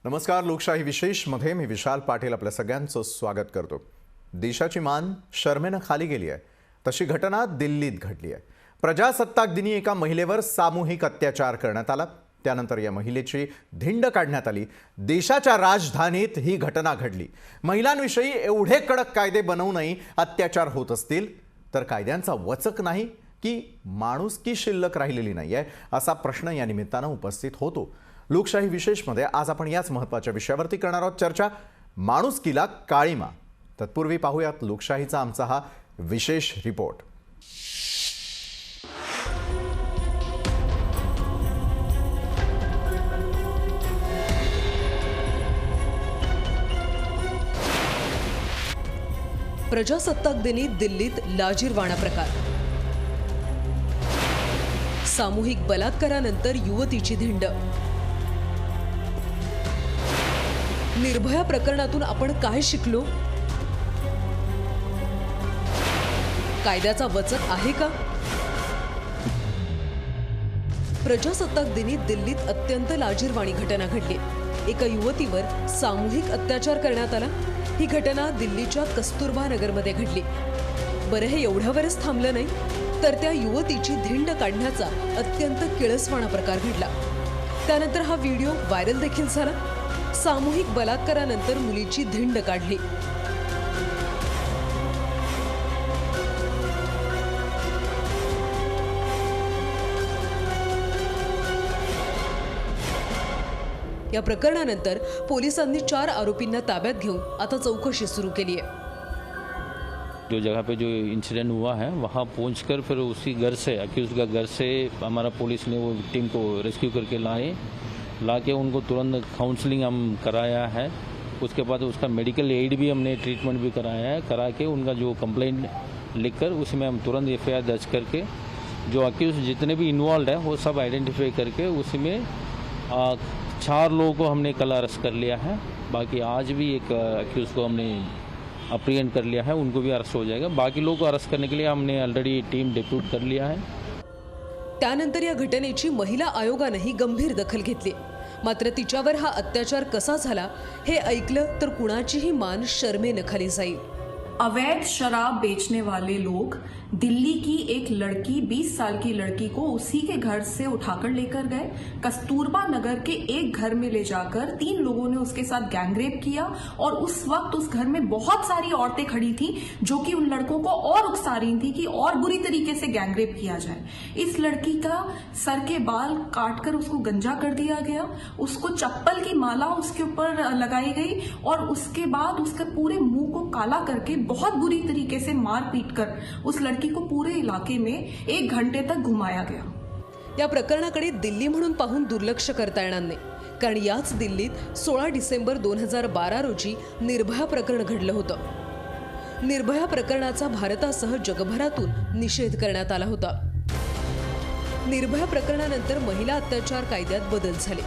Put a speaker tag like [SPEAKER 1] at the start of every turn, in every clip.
[SPEAKER 1] नमस्कार. लोकशाही विशेषमध्ये मी विशाल पाटील आपल्या सगळ्यांचं स्वागत करतो. देशाची मान शर्मेनं खाली गेली आहे तशी घटना दिल्लीत घडली आहे. प्रजासत्ताक दिनी एका महिलेवर सामूहिक अत्याचार करण्यात आला. त्यानंतर या महिलेची धिंड काढण्यात आली. देशाच्या राजधानीत ही घटना घडली. महिलांविषयी एवढे कडक कायदे बनवूनही अत्याचार होत असतील तर कायद्यांचा वचक नाही की माणुसकी शिल्लक राहिलेली नाहीये असा प्रश्न या निमित्तानं उपस्थित होतो. लोकशाही विशेषमध्ये आज आपण याच महत्त्वाच्या विषयावरती करणार आहोत चर्चा. माणुसकीला काळीमा. तत्पूर्वी पाहूयात लोकशाहीचा आमचा हा विशेष रिपोर्ट.
[SPEAKER 2] प्रजासत्ताक दिनी दिल्लीत लाजिरवाणा प्रकार. सामूहिक बलात्कारानंतर युवतीची धिंड. निर्भया प्रकरणातून आपण काय शिकलो? कायद्याचा वचक आहे का? प्रजासत्ताक दिनी दिल्लीत अत्यंत लाजिरवाणी घटना घडली. एका युवतीवर सामूहिक अत्याचार करण्यात आला. ही घटना दिल्लीच्या कस्तुरबा नगरमध्ये घडली. बरं, हे एवढ्यावरच थांबलं नाही तर त्या युवतीची धिंड काढण्याचा अत्यंत किळसवाणा प्रकार घडला. त्यानंतर हा व्हिडिओ व्हायरल देखील झाला. सामूहिक बलात्कारानंतर मुलीची धिंड काढली. या प्रकरणानंतर पोलिसांनी 4 आरोपींना ताब्यात घेऊन आता चौकशी सुरू केली आहे.
[SPEAKER 3] जो जगह पे जो इंसिडेंट हुआ है वहाँ पहुंचकर फिर उसी घर से अक्यूज का घर से हमारा पुलिस ने वो विक्टिम को रेस्क्यू करके ला के उनको तुरंत काउंसलिंग हम कराया है. उसके बाद उसका मेडिकल एड भी हमने ट्रीटमेंट भी कराया है. करा के उनका जो कंप्लेंट लिखकर उसमें हम तुरंत FIR दर्ज करके जो अक्यूज जितने भी इन्वॉल्व है वो सब आइडेंटिफाई करके उसमें 4 लोगों को हमने कल अरेस्ट कर लिया है. बाकी आज भी एक अक्यूज को हमने अप्रीहेंड कर लिया है. उनको भी अरेस्ट हो जाएगा. बाकी लोगों को अरेस्ट करने के लिए हमने ऑलरेडी टीम डिप्यूट कर लिया है.
[SPEAKER 2] त्यानंतर या घटनेची महिला आयोगानेही गंभीर दखल घेतली. मात्र तिच्यावर हा अत्याचार कसा झाला हे ऐकलं तर कुणाचीही मान शर्मेनं खाली जाईल.
[SPEAKER 4] अवैध शराब बेचने वाले लोग दिल्ली की एक लड़की 20 साल की लड़की को उसी के घर से उठाकर लेकर गए. कस्तूरबा नगर के एक घर में ले जाकर 3 लोगों ने उसके साथ गैंगरेप किया और उस वक्त उस घर में बहुत सारी औरतें खड़ी थी जो कि उन लड़कों को और उकसा रही थी कि और बुरी तरीके से गैंगरेप किया जाए. इस लड़की का सर के बाल काटकर उसको गंजा कर दिया गया. उसको चप्पल की माला उसके ऊपर लगाई गई और उसके बाद उसके पूरे मुंह को काला करके बहुत बुरी तरीके से मार पीट कर उस लड़की को पूरे इलाके में 1 घंटे तक घुमाया गया.
[SPEAKER 2] या प्रकरणाकडे दिल्ली म्हणून पाहून दुर्लक्ष करता येणार नाही, कारण याच दिल्लीत 16 डिसेंबर 2012 रोजी निर्भया प्रकरण घडलं होतं. निर्भया प्रकरणाचा भारतासह जगभरातून निषेध करण्यात आला होता. निर्भया प्रकरणानंतर महिला अत्याचार कायद्यात बदल झाले.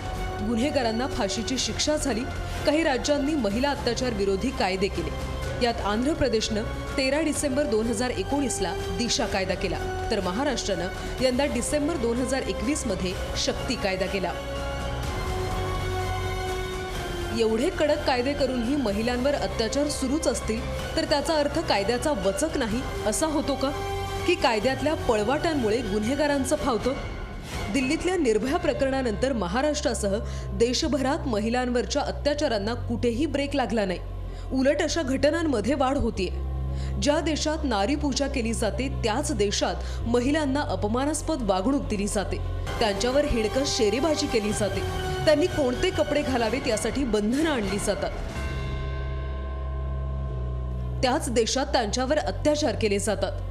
[SPEAKER 2] गुन्हेगारांना फाशीची शिक्षा झाली. काही राज्यांनी महिला अत्याचार विरोधी कायदे केले. यात आंध्र प्रदेशनं 13 डिसेंबर 2019ला दिशा कायदा केला, तर महाराष्ट्रानं यंदा डिसेंबर 2021 मध्ये शक्ती कायदा केला. एवढे कडक कायदे करूनही महिलांवर अत्याचार सुरूच असतील तर त्याचा अर्थ कायद्याचा वचक नाही असा होतो का, की कायद्यातल्या पळवाटांमुळे गुन्हेगारांचं फावतं? दिल्लीतल्या निर्भया प्रकरणानंतर महाराष्ट्रासह देशभरात महिलांवरच्या अत्याचारांना कुठेही ब्रेक लागला नाही. उलट अशा घटनांमध्ये वाढ होतीये. ज्या देशात नारी पूजा केली जाते त्याच देशात महिलांना अपमानास्पद वागणूक दिली जाते. त्यांच्यावर हिणकस शेरेबाजी केली जाते. त्यांनी कोणते कपडे घालावेत यासाठी बंधनं आणली जातात. त्याच देशात त्यांच्यावर अत्याचार केले जातात.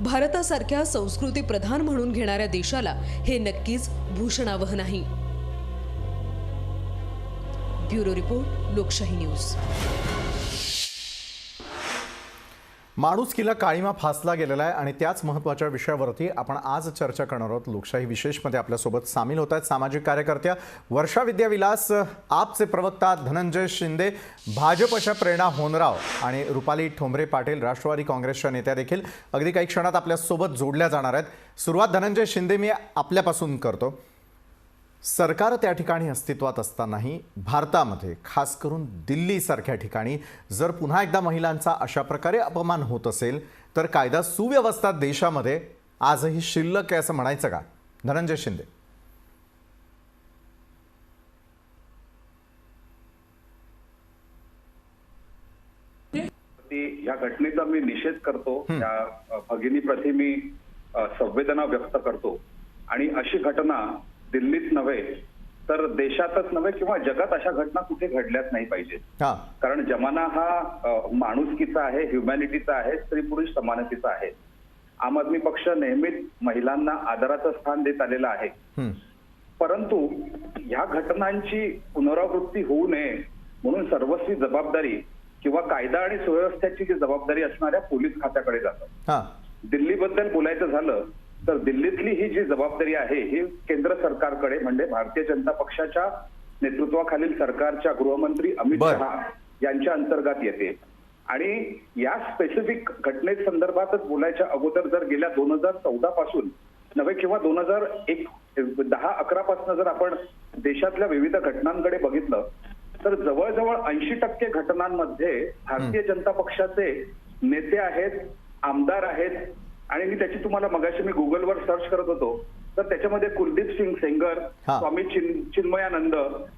[SPEAKER 2] भारतासारख्या संस्कृती प्रधान म्हणून घेणाऱ्या देशाला हे नक्कीच भूषणावह नाही. ब्युरो रिपोर्ट, लोकशाही न्यूज.
[SPEAKER 1] माणुसकीला काळीमा फासला गेलेला आहे आणि त्याच महत्त्वाच्या विषयावरती आपण आज चर्चा करणार आहोत. लोकशाही विशेषमध्ये आपल्यासोबत सामील होत आहेत सामाजिक कार्यकर्त्या वर्षा विद्याविलास, आपचे प्रवक्ता धनंजय शिंदे, भाजपच्या प्रेरणा होनराव आणि रुपाली ठोंबरे पाटील राष्ट्रवादी काँग्रेसच्या नेत्या देखील अगदी काही क्षणात आपल्यासोबत जोडल्या जाणार आहेत. सुरुवात धनंजय शिंदे मी आपल्यापासून करतो. सरकार त्या ठिकाणी अस्तित्वात असतानाही भारतामध्ये खास करून दिल्लीसारख्या ठिकाणी जर पुन्हा एकदा महिलांचा अशा प्रकारे अपमान होत असेल तर कायदा सुव्यवस्था देशामध्ये आजही शिल्लक आहे असं म्हणायचं का? धनंजय शिंदे.
[SPEAKER 5] या घटनेचा मी निषेध करतो. त्या भगिनीप्रती मी संवेदना व्यक्त करतो आणि अशी घटना दिल्लीत नव्हे तर देशातच नव्हे किंवा जगात अशा घटना कुठे घडल्याच नाही पाहिजेत. कारण जमाना हा माणुसकीचा आहे, ह्युमॅनिटीचा आहे, स्त्री पुरुष समानतेचा आहे. आम आदमी पक्ष नेहमीच महिलांना आदराचं स्थान देत आलेला आहे. परंतु ह्या घटनांची पुनरावृत्ती होऊ नये म्हणून सर्वस्वी जबाबदारी किंवा कायदा आणि सुव्यवस्थेची जी जबाबदारी असणाऱ्या पोलीस खात्याकडे जातात. दिल्लीबद्दल बोलायचं झालं तर दिल्लीतली ही जी जबाबदारी आहे ही केंद्र सरकारकडे म्हणजे भारतीय जनता पक्षाच्या नेतृत्वाखालील सरकारच्या गृहमंत्री अमित शहा यांच्या अंतर्गत येते. आणि या स्पेसिफिक घटनेसंदर्भातच बोलायच्या अगोदर जर गेल्या 2014 पासून नव्हे किंवा 2010-11 पासून जर आपण देशातल्या विविध घटनांकडे बघितलं तर जवळजवळ 80% घटनांमध्ये भारतीय जनता पक्षाचे नेते आहेत, आमदार आहेत. आणि मी त्याची तुम्हाला मगाशी मी गुगलवर सर्च करत होतो तर त्याच्यामध्ये कुलदीप सिंग सेंगर, स्वामी चिन्मयानंद,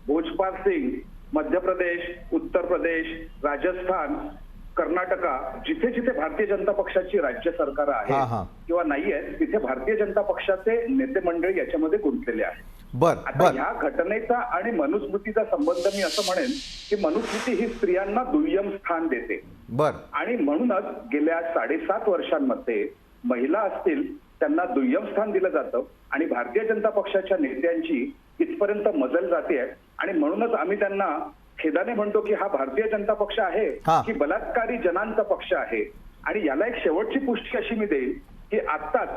[SPEAKER 5] भोजपाल सिंग, मध्य प्रदेश, उत्तर प्रदेश, राजस्थान, कर्नाटका जिथे जिथे भारतीय जनता पक्षाची राज्य सरकार आहे किंवा नाहीये तिथे भारतीय जनता पक्षाचे नेते मंडळी याच्यामध्ये गुंतलेले आहेत. आता ह्या घटनेचा आणि मनुस्मृतीचा संबंध मी असं म्हणेन की मनुस्मृती ही स्त्रियांना दुय्यम स्थान देते. आणि म्हणूनच गेल्या 7.5 वर्षांमध्ये महिला असतील त्यांना दुय्यम स्थान दिलं जातं आणि भारतीय जनता पक्षाच्या नेत्यांची इथपर्यंत मजल जाते. आणि म्हणूनच आम्ही त्यांना खेदाने म्हणतो की हा भारतीय जनता पक्ष आहे की बलात्कारी जनांचा पक्ष आहे. आणि याला एक शेवटची पुष्टी अशी मी देईल की आत्ताच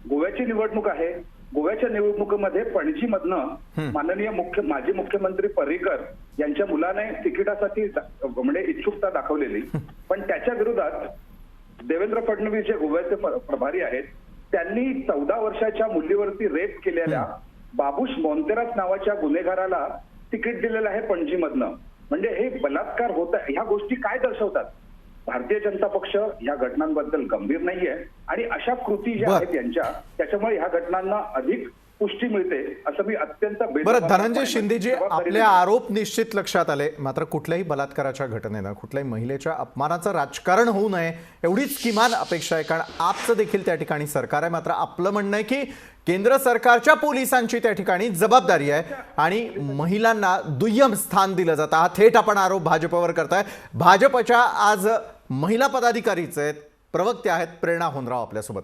[SPEAKER 5] गोव्याची निवडणूक आहे. गोव्याच्या निवडणुकीमध्ये पणजीमधनं माननीय माजी मुख्यमंत्री पर्रिकर यांच्या मुलाने तिकिटासाठी म्हणजे इच्छुकता दाखवलेली. पण त्याच्या विरोधात देवेंद्र फडणवीस जे गोव्याचे प्रभारी आहेत त्यांनी 14 वर्षाच्या मुलीवरती रेप केलेल्या बाबूश मोंतेरास नावाच्या गुन्हेगाराला तिकीट दिलेलं आहे पणजीमधनं. म्हणजे हे बलात्कार होत आहे. ह्या गोष्टी काय दर्शवतात? भारतीय जनता पक्ष ह्या घटनांबद्दल गंभीर नाहीये आणि अशा कृती ज्या आहेत यांच्या त्याच्यामुळे ह्या घटनांना अधिक पुष्टी मिळते असं मी अत्यंत.
[SPEAKER 1] बरं धनंजय शिंदेजी, आपले आरोप निश्चित लक्षात आले. मात्र कुठल्याही बलात्काराच्या घटनेनं कुठल्याही महिलेच्या अपमानाचं राजकारण होऊ नये एवढीच किमान अपेक्षा आहे. कारण आपचं देखील त्या ठिकाणी सरकार आहे. मात्र आपलं म्हणणं आहे की केंद्र सरकारच्या पोलिसांची त्या ठिकाणी जबाबदारी आहे आणि महिलांना दुय्यम स्थान दिलं जातं. हा थेट आपण आरोप भाजपवर करताय. भाजपच्या आज महिला पदाधिकारीच आहेत, प्रवक्ते आहेत प्रेरणा होनराव आपल्यासोबत.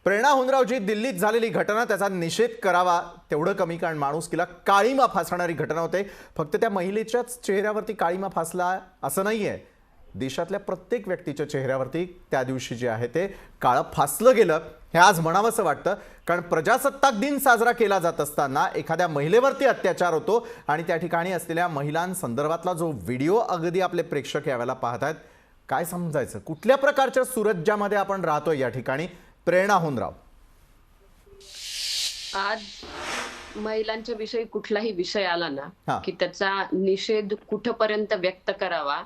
[SPEAKER 1] प्रेरणा होनरावजी, दिल्लीत झालेली घटना त्याचा निषेध करावा तेवढं कमी. कारण माणुसकीला काळीमा फासणारी घटना होते. फक्त त्या महिलेच्याच चेहऱ्यावरती काळीमा फासला असं नाहीये, देशातल्या प्रत्येक व्यक्तीच्या चेहऱ्यावरती त्या दिवशी जे आहे ते काळं फासलं गेलं हे आज म्हणावंसं वाटतं. कारण प्रजासत्ताक दिन साजरा केला जात असताना एखाद्या महिलेवरती अत्याचार होतो आणि त्या ठिकाणी असलेल्या महिलांसंदर्भातला जो व्हिडिओ अगदी आपले प्रेक्षक यावेळेला पाहतायत, काय समजायचं? कुठल्या प्रकारच्या सुरज्यामध्ये आपण राहतोय या ठिकाणी? प्रेरणा होनराव,
[SPEAKER 6] आज महिलांच्या विषयी कुठलाही विषय आला ना की त्याचा निषेध कुठपर्यंत व्यक्त करावा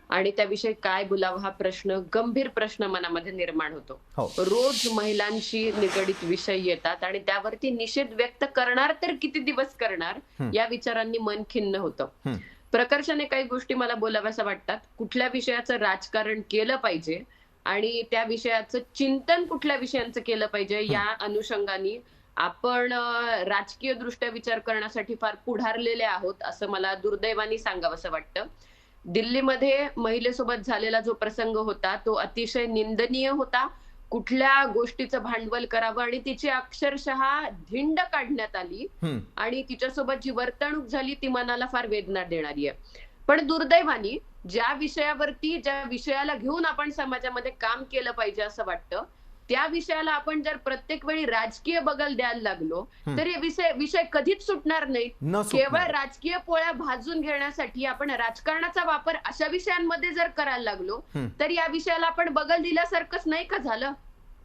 [SPEAKER 6] आणि त्याविषयी काय बोलावं हा प्रश्न, गंभीर प्रश्न मनामध्ये निर्माण होतो. रोज महिलांशी निगडित विषय येतात आणि त्यावरती निषेध व्यक्त करणार तर किती दिवस करणार या विचारांनी मन खिन्न होतं. प्रकर्षाने काही गोष्टी मला बोलाव्याशा वाटतात. कुठल्या विषयाचं राजकारण केलं पाहिजे आणि त्या विषयाचं चिंतन कुठल्या विषयांचं केलं पाहिजे या अनुषंगाने आपण राजकीय दृष्ट्या विचार करण्यासाठी फार पुढारलेले आहोत असं मला दुर्दैवाने सांगावंसं वाटतं. दिल्लीमध्ये महिलेसोबत झालेला जो प्रसंग होता तो अतिशय निंदनीय होता. कुठल्या गोष्टीचं भांडवल करावं आणि तिची अक्षरशः धिंड काढण्यात आली आणि तिच्यासोबत जी वर्तणूक झाली ती मनाला फार वेदना देणारी आहे. पण दुर्दैवाने ज्या विषयाला घेऊन आपण समाजामध्ये काम केलं पाहिजे असं वाटतं त्या विषयाला आपण जर प्रत्येक वेळी राजकीय बगल द्यायला लागलो तर हे विषय कधीच सुटणार नाही. केवळ राजकीय पोळ्या भाजून घेण्यासाठी आपण राजकारणाचा वापर अशा विषयांमध्ये जर करायला लागलो तर या विषयाला आपण बगल दिल्यासारखंच नाही का झालं?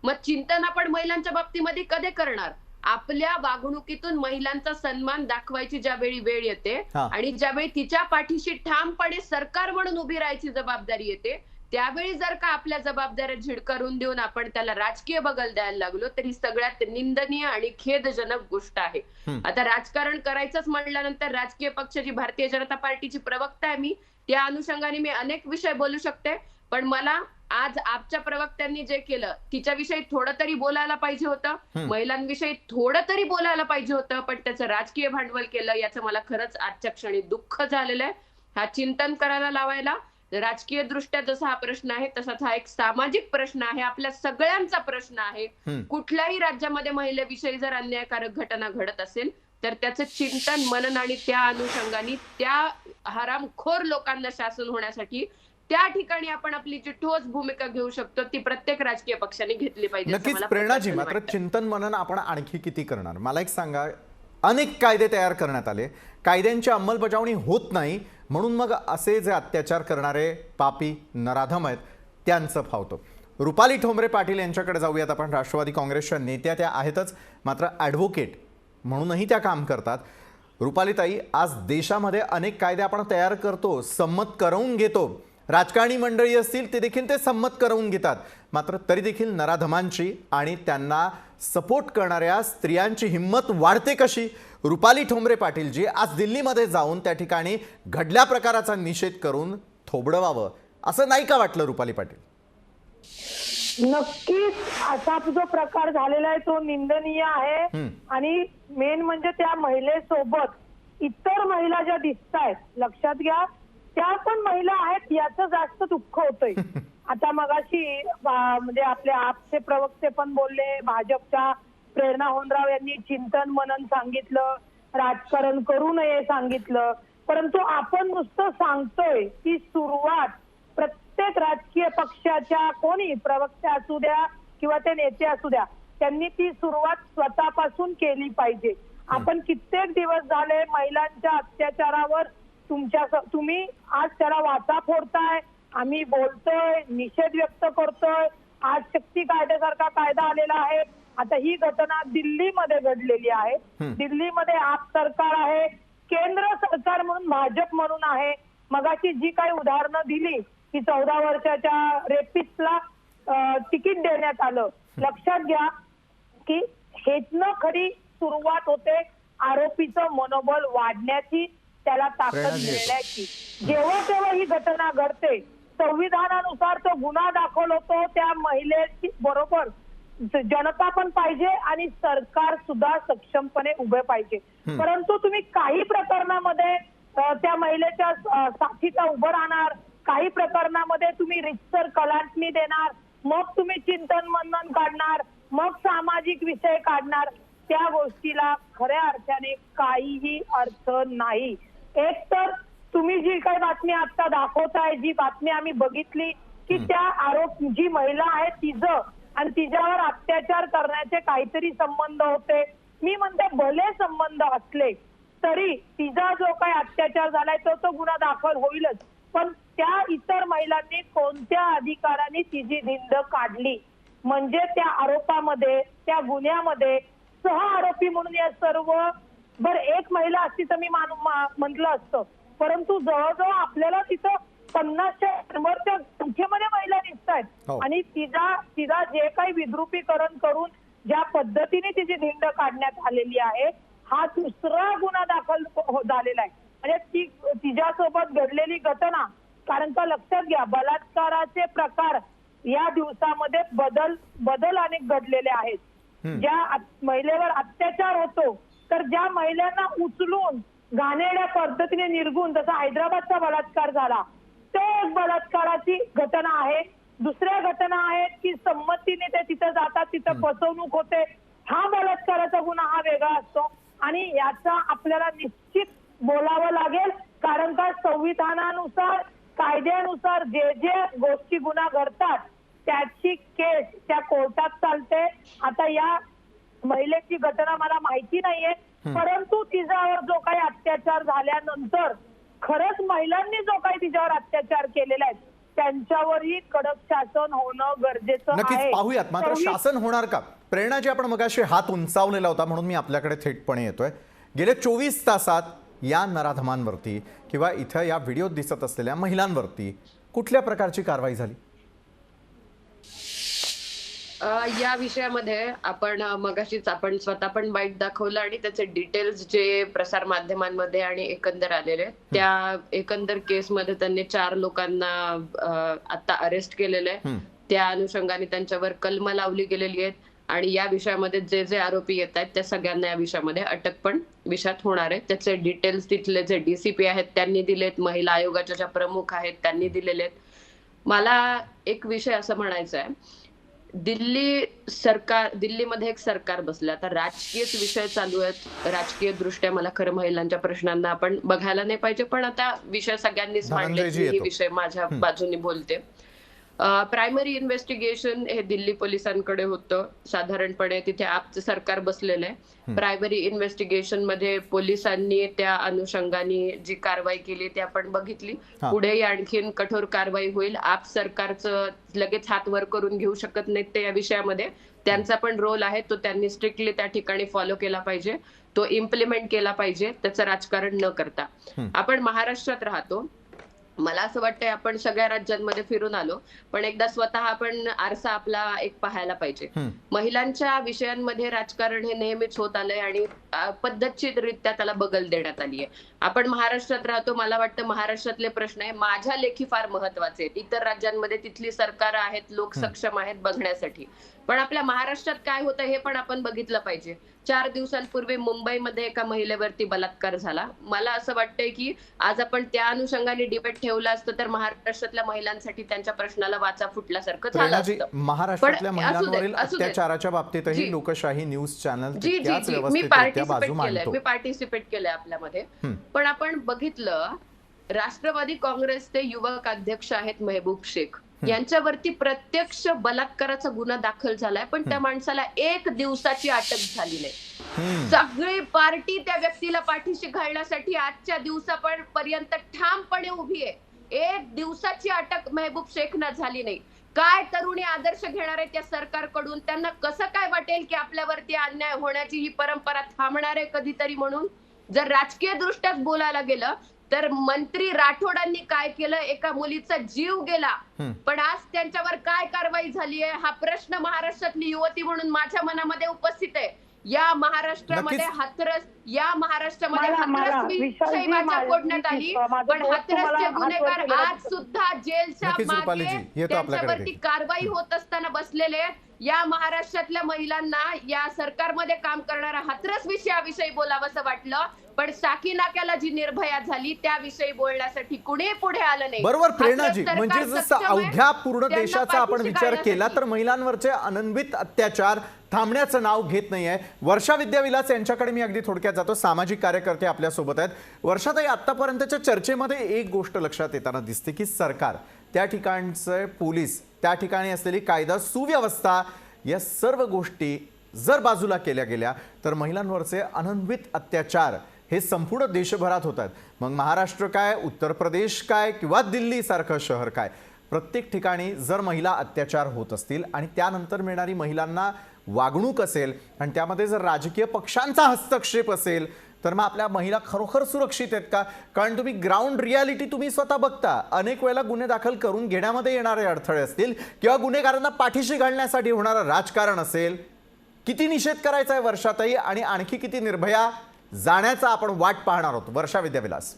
[SPEAKER 6] मग चिंतन आपण महिलांच्या बाबतीमध्ये कधी करणार? आपल्या वागणुकीतून महिलांचा सन्मान दाखवायची ज्यावेळी वेळ येते
[SPEAKER 1] हा.
[SPEAKER 6] आणि ज्यावेळी तिच्या पाठीशी ठामपणे सरकार म्हणून उभी राहायची जबाबदारी येते, त्यावेळी जर का आपल्या जबाबदाऱ्या झिडकारून देऊन आपण त्याला राजकीय बगल द्यायला लागलो तर ही सगळ्यात निंदनीय आणि खेदजनक गोष्ट आहे. आता राजकारण करायचंच म्हटल्यानंतर राजकीय पक्षाची भारतीय जनता पार्टीची प्रवक्ता आहे मी, त्या अनुषंगाने मी अनेक विषय बोलू शकते, पण मला आज आपच्या प्रवक्त्यांनी जे केलं तिच्याविषयी थोडं तरी बोलायला पाहिजे होतं, महिलांविषयी थोडं तरी बोलायला पाहिजे होतं, पण त्याचं राजकीय भांडवल केलं याचं मला खरंच आजच्या क्षणी दुःख झालेलं आहे. हा चिंतन करायला लावायला राजकीय दृष्ट्या जसा हा प्रश्न आहे तसाच हा एक सामाजिक प्रश्न आहे, आपल्या सगळ्यांचा प्रश्न आहे. कुठल्याही राज्यामध्ये महिलेविषयी जर अन्यायकारक घटना घडत असेल तर त्याचं चिंतन मनन आणि त्या अनुषंगाने त्या हरामखोर लोकांना शासन होण्यासाठी त्या ठिकाणी आपण आपली जी ठोस भूमिका घेऊ शकतो ती प्रत्येक राजकीय पक्षाने घेतली पाहिजे.
[SPEAKER 1] नक्कीच प्रेरणाजी, मात्र चिंतन मनन आपण आणखी किती करणार? मला एक सांगा, अनेक कायदे तयार करण्यात आले, कायद्यांची अंमलबजावणी होत नाही, म्हणून मग असे जे अत्याचार करणारे पापी नराधम आहेत त्यांचं फावतं. रुपाली ठोंबरे पाटील यांच्याकडे जाऊयात आपण. राष्ट्रवादी काँग्रेसच्या नेत्या त्या आहेतच, मात्र ॲडव्होकेट म्हणूनही त्या काम करतात. रुपालीताई, आज देशामध्ये अनेक कायदे आपण तयार करतो, संमत करवून घेतो, राजकारणी मंडळी असतील ते देखील ते संमत करवून घेतात, मात्र तरी देखील नराधमांची आणि त्यांना सपोर्ट करणाऱ्या स्त्रियांची हिंमत वाढते कशी? रुपाली ठोंबरे पाटील जी आज दिल्लीमध्ये जाऊन त्या ठिकाणी घडल्या प्रकाराचा निषेध करून थोबडवावं असं नाही का वाटलं रुपाली पाटील?
[SPEAKER 7] नक्कीच असा जो प्रकार झालेला आहे तो निंदनीय आहे. आणि मेन म्हणजे त्या महिलेसोबत इतर महिला ज्या दिसत आहेत, लक्षात घ्या, त्या पण महिला आहेत याचं जास्त दुःख होतंय. आता मगाशी म्हणजे आपले आपचे प्रवक्ते पण बोलले, भाजपच्या प्रेरणा होनराव यांनी चिंतन मनन सांगितलं, राजकारण करू नये सांगितलं, परंतु आपण नुसतं सांगतोय की सुरुवात प्रत्येक राजकीय पक्षाच्या कोणी प्रवक्ते असू द्या किंवा ते नेते असू द्या त्यांनी ती सुरुवात स्वतःपासून केली पाहिजे. आपण कित्येक दिवस झाले महिलांच्या अत्याचारावर तुम्ही आज त्याला वाचा फोडताय, आम्ही बोलतोय, निषेध व्यक्त करतोय. आज शक्ती कायद्यासारखा कायदा आलेला आहे. आता ही घटना दिल्लीमध्ये घडलेली आहे. दिल्लीमध्ये आप सरकार आहे, केंद्र सरकार म्हणून भाजप म्हणून आहे. मगाशी जी काही उदाहरणं दिली की 14 वर्षाच्या रेपिस्टला तिकीट देण्यात आलं, लक्षात घ्या की हेतनं खरी सुरुवात होते आरोपीचं मनोबल वाढण्याची, त्याला ताकद मिळण्याची. जेव्हा तेव्हा ही घटना घडते, संविधानानुसार तो गुन्हा दाखल होतो, त्या महिलेची बरोबर जनता पण पाहिजे आणि सरकार सुद्धा सक्षमपणे उभे पाहिजे. परंतु तुम्ही काही प्रकरणामध्ये त्या महिलेच्या साथीचा उभं राहणार, काही प्रकरणामध्ये तुम्ही रितसर कलाटणी देणार, मग तुम्ही चिंतन मनन काढणार, मग सामाजिक विषय काढणार. त्या गोष्टीला खऱ्या अर्थाने काहीही अर्थ नाही. एक तर तुम्ही जी काही बातमी आता दाखवताय, जी बातमी आम्ही बघितली की त्या जी महिला आहे तिचं आणि तिच्यावर अत्याचार करण्याचे काहीतरी संबंध होते. मी म्हणते भले संबंध असले तरी तिचा जो काही अत्याचार झालाय तो गुन्हा दाखल होईलच, पण त्या इतर महिलांनी कोणत्या अधिकाराने तिची धिंड काढली? म्हणजे त्या आरोपामध्ये, त्या गुन्ह्यामध्ये सह आरोपी म्हणून या सर्व एक महिला असती तर मी म्हटलं असतं, परंतु जवळजवळ आपल्याला तिथं 50च्या संख्येमध्ये महिला दिसत आहेत. आणि तिला जे काही विद्रुपीकरण करून ज्या पद्धतीने तिची धिंड काढण्यात आलेली आहे, हा दुसरा गुन्हा दाखल झालेला आहे. म्हणजे तिच्यासोबत घडलेली घटना, कारण का लक्षात घ्या, बलात्काराचे प्रकार या दिवसामध्ये बदल अनेक घडलेले आहेत. ज्या महिलेवर अत्याचार होतो तर ज्या महिलांना उचलून घाणेरड्या पद्धतीने निर्गुण, जसा हैदराबादचा बलात्कार झाला, ते एक बलात्काराची घटना आहे. दुसऱ्या घटना आहेत की संमतीने ते तिथं जातात, तिथं फसवणूक होते, हा बलात्काराचा गुन्हा हा वेगळा असतो. आणि याचा आपल्याला निश्चित बोलावं लागेल, कारण का संविधानानुसार, कायद्यानुसार जे गोष्टी गुन्हा घडतात त्याची केस त्या कोर्टात चालते. आता या महिलेची घटना मला माहिती नाहीये, परंतु तिच्यावर जो काही अत्याचार झाल्यानंतर खरंच महिलांनी जो काही तिच्यावर अत्याचार केलेला आहे त्यांच्यावरही कडक शासन होणं गरजेचं आहे.
[SPEAKER 1] नक्कीच पाहूयात, मात्र शासन होणार का? प्रेरणाजी, आपण मगाशी हात उंचावलेला होता म्हणून मी आपल्याकडे थेटपणे येतोय. गेल्या 24 तासात या नराधमांवरती किंवा इथं या व्हिडिओत दिसत असलेल्या महिलांवरती कुठल्या प्रकारची कारवाई झाली?
[SPEAKER 6] या विषयामध्ये आपण मगाशीच आपण स्वतः पण बाईट दाखवलं आणि त्याचे डिटेल्स जे प्रसार माध्यमांमध्ये आणि एकंदर आलेले त्या एकंदर केसमध्ये त्यांनी 4 लोकांना आता अरेस्ट केलेले आहे. त्या अनुषंगाने त्यांच्यावर कलम लावली गेलेली आहेत आणि या विषयामध्ये जे जे आरोपी येत आहेत त्या सगळ्यांना या विषयामध्ये अटक पण विषयात होणार आहे. त्याचे डिटेल्स तिथले जे DCP आहेत त्यांनी दिलेत, महिला आयोगाच्या ज्या प्रमुख आहेत त्यांनी दिलेले आहेत. मला एक विषय असं म्हणायचा आहे, दिल्लीमध्ये एक सरकार बसलं. आता राजकीयच विषय चालू आहेत. राजकीय दृष्ट्या मला खरं महिलांच्या प्रश्नांना आपण बघायला नाही पाहिजे, पण आता विषय सगळ्यांनीच मांडले. ही विषय माझ्या बाजूने बोलते. प्रायमरी इन्व्हेस्टिगेशन हे दिल्ली पोलिसांकडे होतं. साधारणपणे तिथे आपचं सरकार बसलेलं आहे. प्रायमरी इन्व्हेस्टिगेशन मध्ये पोलिसांनी त्या अनुषंगाने जी कारवाई केली ती आपण बघितली. पुढेही आणखीन कठोर कारवाई होईल. आप सरकारचं लगेच हात वर करून घेऊ शकत नाहीत ते या विषयामध्ये. त्यांचा पण रोल आहे, तो त्यांनी स्ट्रिक्टली त्या ठिकाणी फॉलो केला पाहिजे, तो इम्प्लिमेंट केला पाहिजे, त्याचं राजकारण न करता. आपण महाराष्ट्रात राहतो. मला असं वाटतंय आपण सगळ्या राज्यांमध्ये फिरून आलो, पण एकदा स्वतः आपण आरसा आपला एक पाहायला पाहिजे. महिलांच्या विषयांमध्ये राजकारण हे नेहमीच होत आलंय आणि पद्धतशीररित्या त्याला बगल देण्यात आली आहे. आपण महाराष्ट्रात राहतो. मला वाटतं महाराष्ट्रातले प्रश्न आहे माझ्या लेखी फार महत्वाचे आहेत. इतर राज्यांमध्ये तिथली सरकार आहेत, लोक सक्षम आहेत बघण्यासाठी, पण आपल्या महाराष्ट्रात काय होतं हे पण आपण बघितलं पाहिजे. 4 दिवसांपूर्वी मुंबईमध्ये एका महिलेवरती बलात्कार झाला. मला असं वाटतंय की आज आपण त्या अनुषंगाने डिबेट ठेवलं असतं तर महाराष्ट्रातल्या महिलांसाठी त्यांच्या प्रश्नाला वाचा फुटल्यासारखं झालं असतं.
[SPEAKER 1] महाराष्ट्रातल्या महिलांवरील अत्याचाराच्या बाबतीतही लोकशाही न्यूज चॅनल तितक्याच व्यवस्थितरित्या बाजू मांडतो.
[SPEAKER 6] मी पार्टिसिपेट केलंय आपल्यामध्ये. पण आपण बघितलं राष्ट्रवादी काँग्रेसचे युवक अध्यक्ष आहेत मेहबूब शेख, यांच्यावरती प्रत्यक्ष बलात्काराचा गुन्हा दाखल झालाय, पण त्या माणसाला 1 दिवसाची अटक झाली नाही. सगळी पार्टी त्या व्यक्तीला पाठीशी घालण्यासाठी आजच्या दिवसापर्यंत ठामपणे उभी आहे. 1 दिवसाची अटक मेहबूब शेखना झाली नाही. काय तरुणी आदर्श घेणार आहे त्या सरकारकडून? त्यांना कसं काय वाटेल की आपल्यावरती अन्याय होण्याची ही परंपरा थांबणार आहे कधीतरी म्हणून? जर राजकीय दृष्ट्याच बोलायला गेलं तर मंत्री राठोडांनी काय केलं? एका मुलीचा जीव गेला, पण आज त्यांच्यावर काय कारवाई झाली आहे हा प्रश्न महाराष्ट्रातली युवती म्हणून माझ्या मनामध्ये उपस्थित आहे. या महाराष्ट्रामध्ये हाथरस विषयी वाचा फोडण्यात आली, पण हाथरसचे गुन्हेगार आज सुद्धा जेलच्या मागे त्यांच्यावरती कारवाई होत असताना बसलेले आहेत. या महाराष्ट्रातल्या महिलांना या सरकारमध्ये काम करणाऱ्या हाथरस विषयाविषयी बोलावंसं वाटलं, पण साकी नाक्याला जी निर्भया झाली त्याविषयी बोलण्यासाठी कुणी पुढे आलं नाही.
[SPEAKER 1] बरोबर प्रेरणाजी, म्हणजे जसं अवघ्या पूर्ण देशाचा आपण विचार केला तर महिलांवरचे अनन्वित अत्याचार थांबण्याचं नाव घेत नाहीये. वर्षा विद्याविलास यांच्याकडे मी अगदी थोडक्यात जातो. सामाजिक कार्यकर्ते आपल्या सोबत आहेत. वर्षाताई, आतापर्यंतच्या चर्चेमध्ये एक गोष्ट लक्षात येताना दिसते की सरकार, त्या ठिकाणचे पोलीस, त्या ठिकाणी असलेली कायदा सुव्यवस्था, या सर्व गोष्टी जर बाजूला केल्या गेल्या तर महिलांवरचे अनन्वित अत्याचार हे संपूर्ण देशभरात होतात. मग महाराष्ट्र काय, उत्तर प्रदेश काय किंवा दिल्ली सारखं शहर काय, प्रत्येक ठिकाणी जर महिला अत्याचार होत असतील आणि त्यानंतर मिळणारी महिलांना वागणूक असेल आणि त्यामध्ये जर राजकीय पक्षांचा हस्तक्षेप असेल तर मग आपल्या महिला खरोखर सुरक्षित आहेत का? कारण तुम्ही ग्राउंड रियालिटी तुम्ही स्वतः बघता. अनेक वेळेला गुन्हे दाखल करून घेण्यामध्ये येणारे अडथळे असतील किंवा गुन्हेगारांना पाठीशी घालण्यासाठी होणारं राजकारण असेल. किती निषेध करायचा आहे वर्षाताई, आणि आणखी किती निर्भया जाण्याचा आपण वाट पाहणार आहोत? वर्षा विद्याविलास.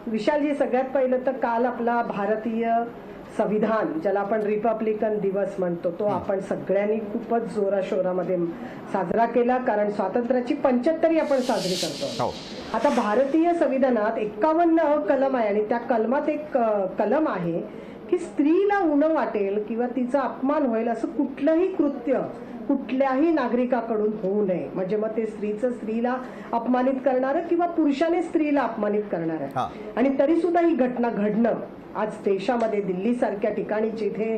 [SPEAKER 8] विशालजी, सगळ्यात पहिलं तर काल आपला भारतीय संविधान, ज्याला आपण रिपब्लिकन दिवस म्हणतो, तो आपण सगळ्यांनी खूपच जोराशोरामध्ये साजरा केला, कारण स्वातंत्र्याची 75वी आपण साजरी करतो. आता भारतीय संविधानात 51 कलम आहे आणि त्या कलमात एक कलम आहे की स्त्रीला उणं वाटेल किंवा तिचा अपमान होईल असं कुठलंही कृत्य कुठल्याही नागरिकाकडून होऊ नये. म्हणजे मग ते स्त्रीला अपमानित करणारं किंवा पुरुषाने स्त्रीला अपमानित करणारं, आणि तरी सुद्धा ही घटना घडणं आज देशामध्ये दिल्लीसारख्या ठिकाणी जिथे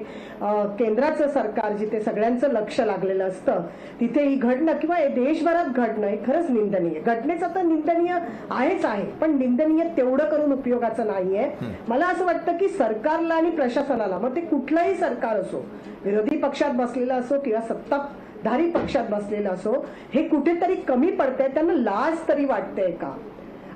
[SPEAKER 8] केंद्राचं सरकार, जिथे सगळ्यांचं लक्ष लागलेलं असतं, तिथे ही घडणं किंवा देशभरात घडणं हे खरंच निंदनीय. घटनेचं तर निंदनीय आहेच आहे, पण निंदनीय तेवढं करून उपयोगाचं नाहीये. मला असं वाटतं की सरकारला आणि प्रशासनाला, मग ते कुठलंही सरकार असो, विरोधी पक्षात बसलेलं असो किंवा सत्ताधारी पक्षात बसलेलं असो, हे कुठेतरी कमी पडतंय. त्यांना लाज तरी वाटतेय का?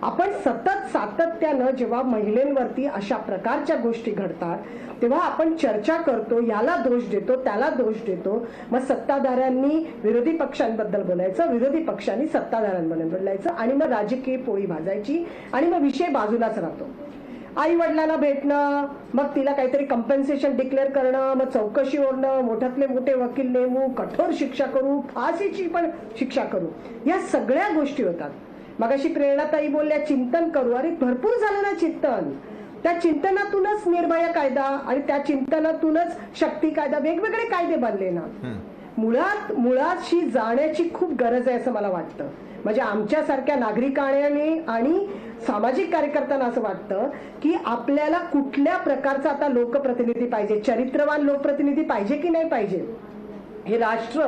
[SPEAKER 8] आपण सतत सातत्यानं जेव्हा महिलांवरती अशा प्रकारच्या गोष्टी घडतात तेव्हा आपण चर्चा करतो, याला दोष देतो, त्याला दोष देतो. मग सत्ताधाऱ्यांनी विरोधी पक्षांबद्दल बोलायचं, विरोधी पक्षांनी सत्ताधाऱ्यांबद्दल बोलायचं आणि मग राजकीय पोळी भाजायची आणि मग विषय बाजूलाच राहतो. आई वडिलांना भेटणं, मग तिला काहीतरी कंपेन्सेशन डिक्लेअर करणं, मग चौकशी होणं, मोठ्यातले मोठे वकील नेमू, कठोर शिक्षा करू, फाशीची पण शिक्षा करू, या सगळ्या गोष्टी होतात. मगाशी प्रेरणाताई बोलल्या चिंतन करू. अरे भरपूर झालं ना चिंतन. त्या चिंतनातूनच निर्भया कायदा आणि त्या चिंतनातूनच शक्ती कायदा, वेगवेगळे कायदे बनले ना. मुळाशी जाण्याची खूप गरज आहे असं मला वाटतं. म्हणजे आमच्यासारख्या नागरिकांनी आणि सामाजिक कार्यकर्त्यांना असं वाटतं की आपल्याला कुठल्या प्रकारचा आता लोकप्रतिनिधी पाहिजे, चरित्रवान लोकप्रतिनिधी पाहिजे की नाही पाहिजे. हे राष्ट्र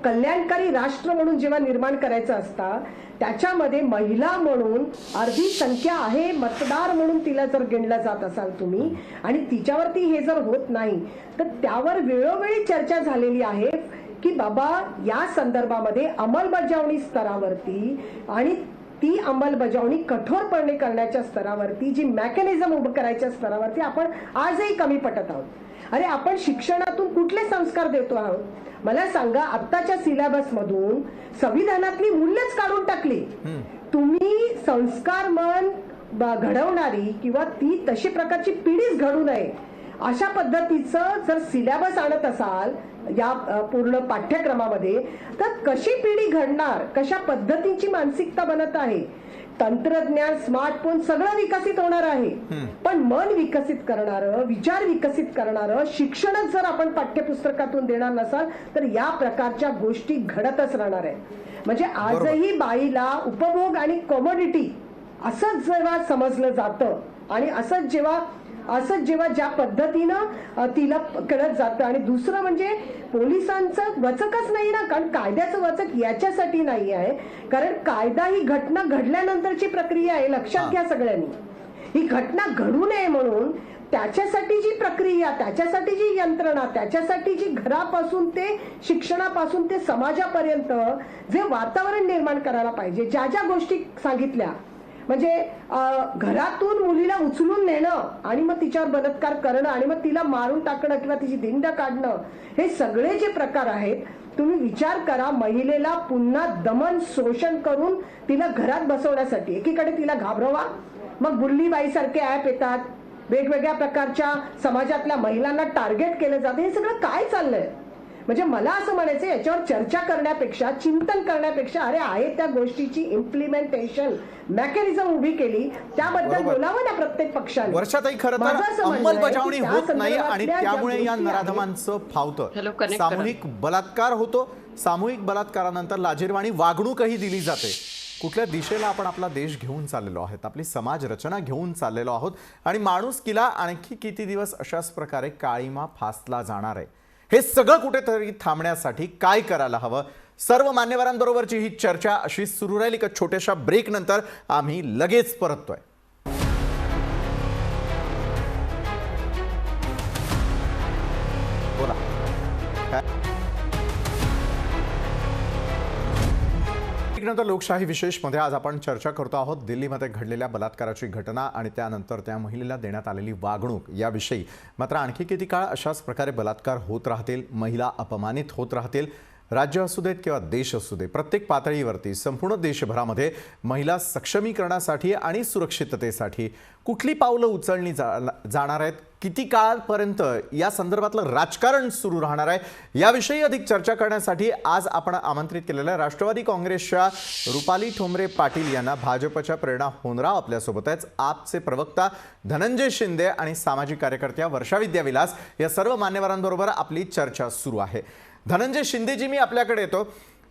[SPEAKER 8] कल्याणकारी राष्ट्र म्हणून जेव्हा निर्माण करायचं असतं, त्याच्यामध्ये महिला म्हणून अर्धी संख्या आहे, मतदार म्हणून तिला जर गिणलं जात असाल तुम्ही आणि तिच्यावरती हे जर होत नाही, तर त्यावर वेळोवेळी चर्चा झालेली आहे की बाबा या संदर्भामध्ये अंमलबजावणी स्तरावरती आणि ती अंमलबजावणी कठोरपणे करण्याच्या स्तरावरती, जी मेकॅनिझम उभं करायच्या स्तरावरती आपण आजही कमी पडत आहोत. अरे आपण शिक्षणातून कुठले संस्कार देतो आहोत? मला सांगा, आत्ताच्या सिलेबस मधून संविधानातली मूल्यच काढून टाकली. तुम्ही संस्कार मन घडवणारी किंवा ती तशी प्रकारची पिढीच घडू नये अशा पद्धतीचं जर सिलेबस आणत असाल या पूर्ण पाठ्यक्रमामध्ये, तर कशी पिढी घडणार, कशा पद्धतीची मानसिकता बनत आहे. तंत्रज्ञान, स्मार्टफोन सगळं विकसित होणार आहे, पण मन विकसित करणारं, विचार विकसित करणारं शिक्षणच जर आपण पाठ्यपुस्तकातून देणार नसाल तर या प्रकारच्या गोष्टी घडतच राहणार आहे. म्हणजे आजही बाईला उपभोग आणि कॉमोडिटी असंच जेव्हा समजलं जातं आणि असंच जेव्हा ज्या पद्धतीनं तिला कळत जातं. आणि दुसरं म्हणजे पोलिसांचं वचकच नाही ना, कारण कायद्याचं वचक याच्यासाठी नाही आहे, कारण कायदा ही घटना घडल्यानंतरची प्रक्रिया आहे. लक्षात घ्या सगळ्यांनी, ही घटना घडू नये म्हणून त्याच्यासाठी जी प्रक्रिया, त्याच्यासाठी जी यंत्रणा, त्याच्यासाठी जी घरापासून ते शिक्षणापासून ते समाजापर्यंत जे वातावरण निर्माण करायला पाहिजे, ज्या ज्या गोष्टी सांगितल्या, म्हणजे घरातून मुलीला उचलून नेणं आणि मग तिच्यावर बलात्कार करणं आणि मग तिला मारून टाकणं किंवा तिची धिंड काढणं, हे सगळे जे प्रकार आहेत, तुम्ही विचार करा. महिलेला पुन्हा दमन शोषण करून तिला घरात बसवण्यासाठी एकीकडे तिला घाबरवा, मग बुल्लीबाई सारखे ऍप येतात, वेगवेगळ्या प्रकारच्या समाजातल्या महिलांना टार्गेट केलं जातं. हे सगळं काय चाललंय? म्हणजे मला असं म्हणायचं, याच्यावर चर्चा करण्यापेक्षा, चिंतन करण्यापेक्षा, अरे आहे त्या गोष्टीची इम्प्लिमेंटेशन मेकॅनिझम उभी केली, त्याबद्दल बोलावं ना प्रत्येक पक्षाने.
[SPEAKER 1] वर्षाताई, खरं तर अंमलबजावणी होत नाही आणि त्यामुळे या नराधमांचं फावतं. सामूहिक बलात्कार होतो, सामूहिक बलात्कारानंतर लाजिरवाणी वागणूकही दिली जाते. कुठल्या दिशेला आपण आपला देश घेऊन चाललेलो आहोत, आपली समाज रचना घेऊन चाललेलो आहोत आणि माणुसकीला आणखी किती दिवस अशाच प्रकारे काळीमा फासला जाणार आहे? हे सगळं कुठेतरी थांबण्यासाठी काय करायला हवं? सर्व मान्यवरांबरोबरची ही चर्चा अशी सुरू राहील. एका छोट्याशा ब्रेक नंतर आम्ही लगेच परततोय. बोला. नंतर लोकशाही विशेष मध्ये आज आपण चर्चा करतो आहोत दिल्लीमध्ये घडलेल्या बलात्काराची घटना आणि त्यानंतर त्या महिलेला देण्यात आलेली वागणूक याविषयी. मात्र आणखी किती काळ अशाच प्रकारे बलात्कार होत राहतील, महिला अपमानित होत राहतील? राज्य असू देत किंवा देश असू दे, प्रत्येक पातळीवरती संपूर्ण देशभरामध्ये महिला सक्षमीकरणासाठी आणि सुरक्षिततेसाठी कुठली पावलं उचलली जाणार आहेत? किती काळापर्यंत या संदर्भातलं राजकारण सुरू राहणार आहे? याविषयी अधिक चर्चा करण्यासाठी आज आपण आमंत्रित केलेल्या राष्ट्रवादी काँग्रेसच्या रुपाली ठोंबरे पाटील यांना भाजपच्या प्रेरणा होनराव आपल्यासोबत आहेत. आपचे प्रवक्ता धनंजय शिंदे आणि सामाजिक कार्यकर्त्या वर्षा विद्याविलास या सर्व मान्यवरांबरोबर आपली चर्चा सुरू आहे. धनंजय शिंदेजी, मी आपल्याकडे येतो.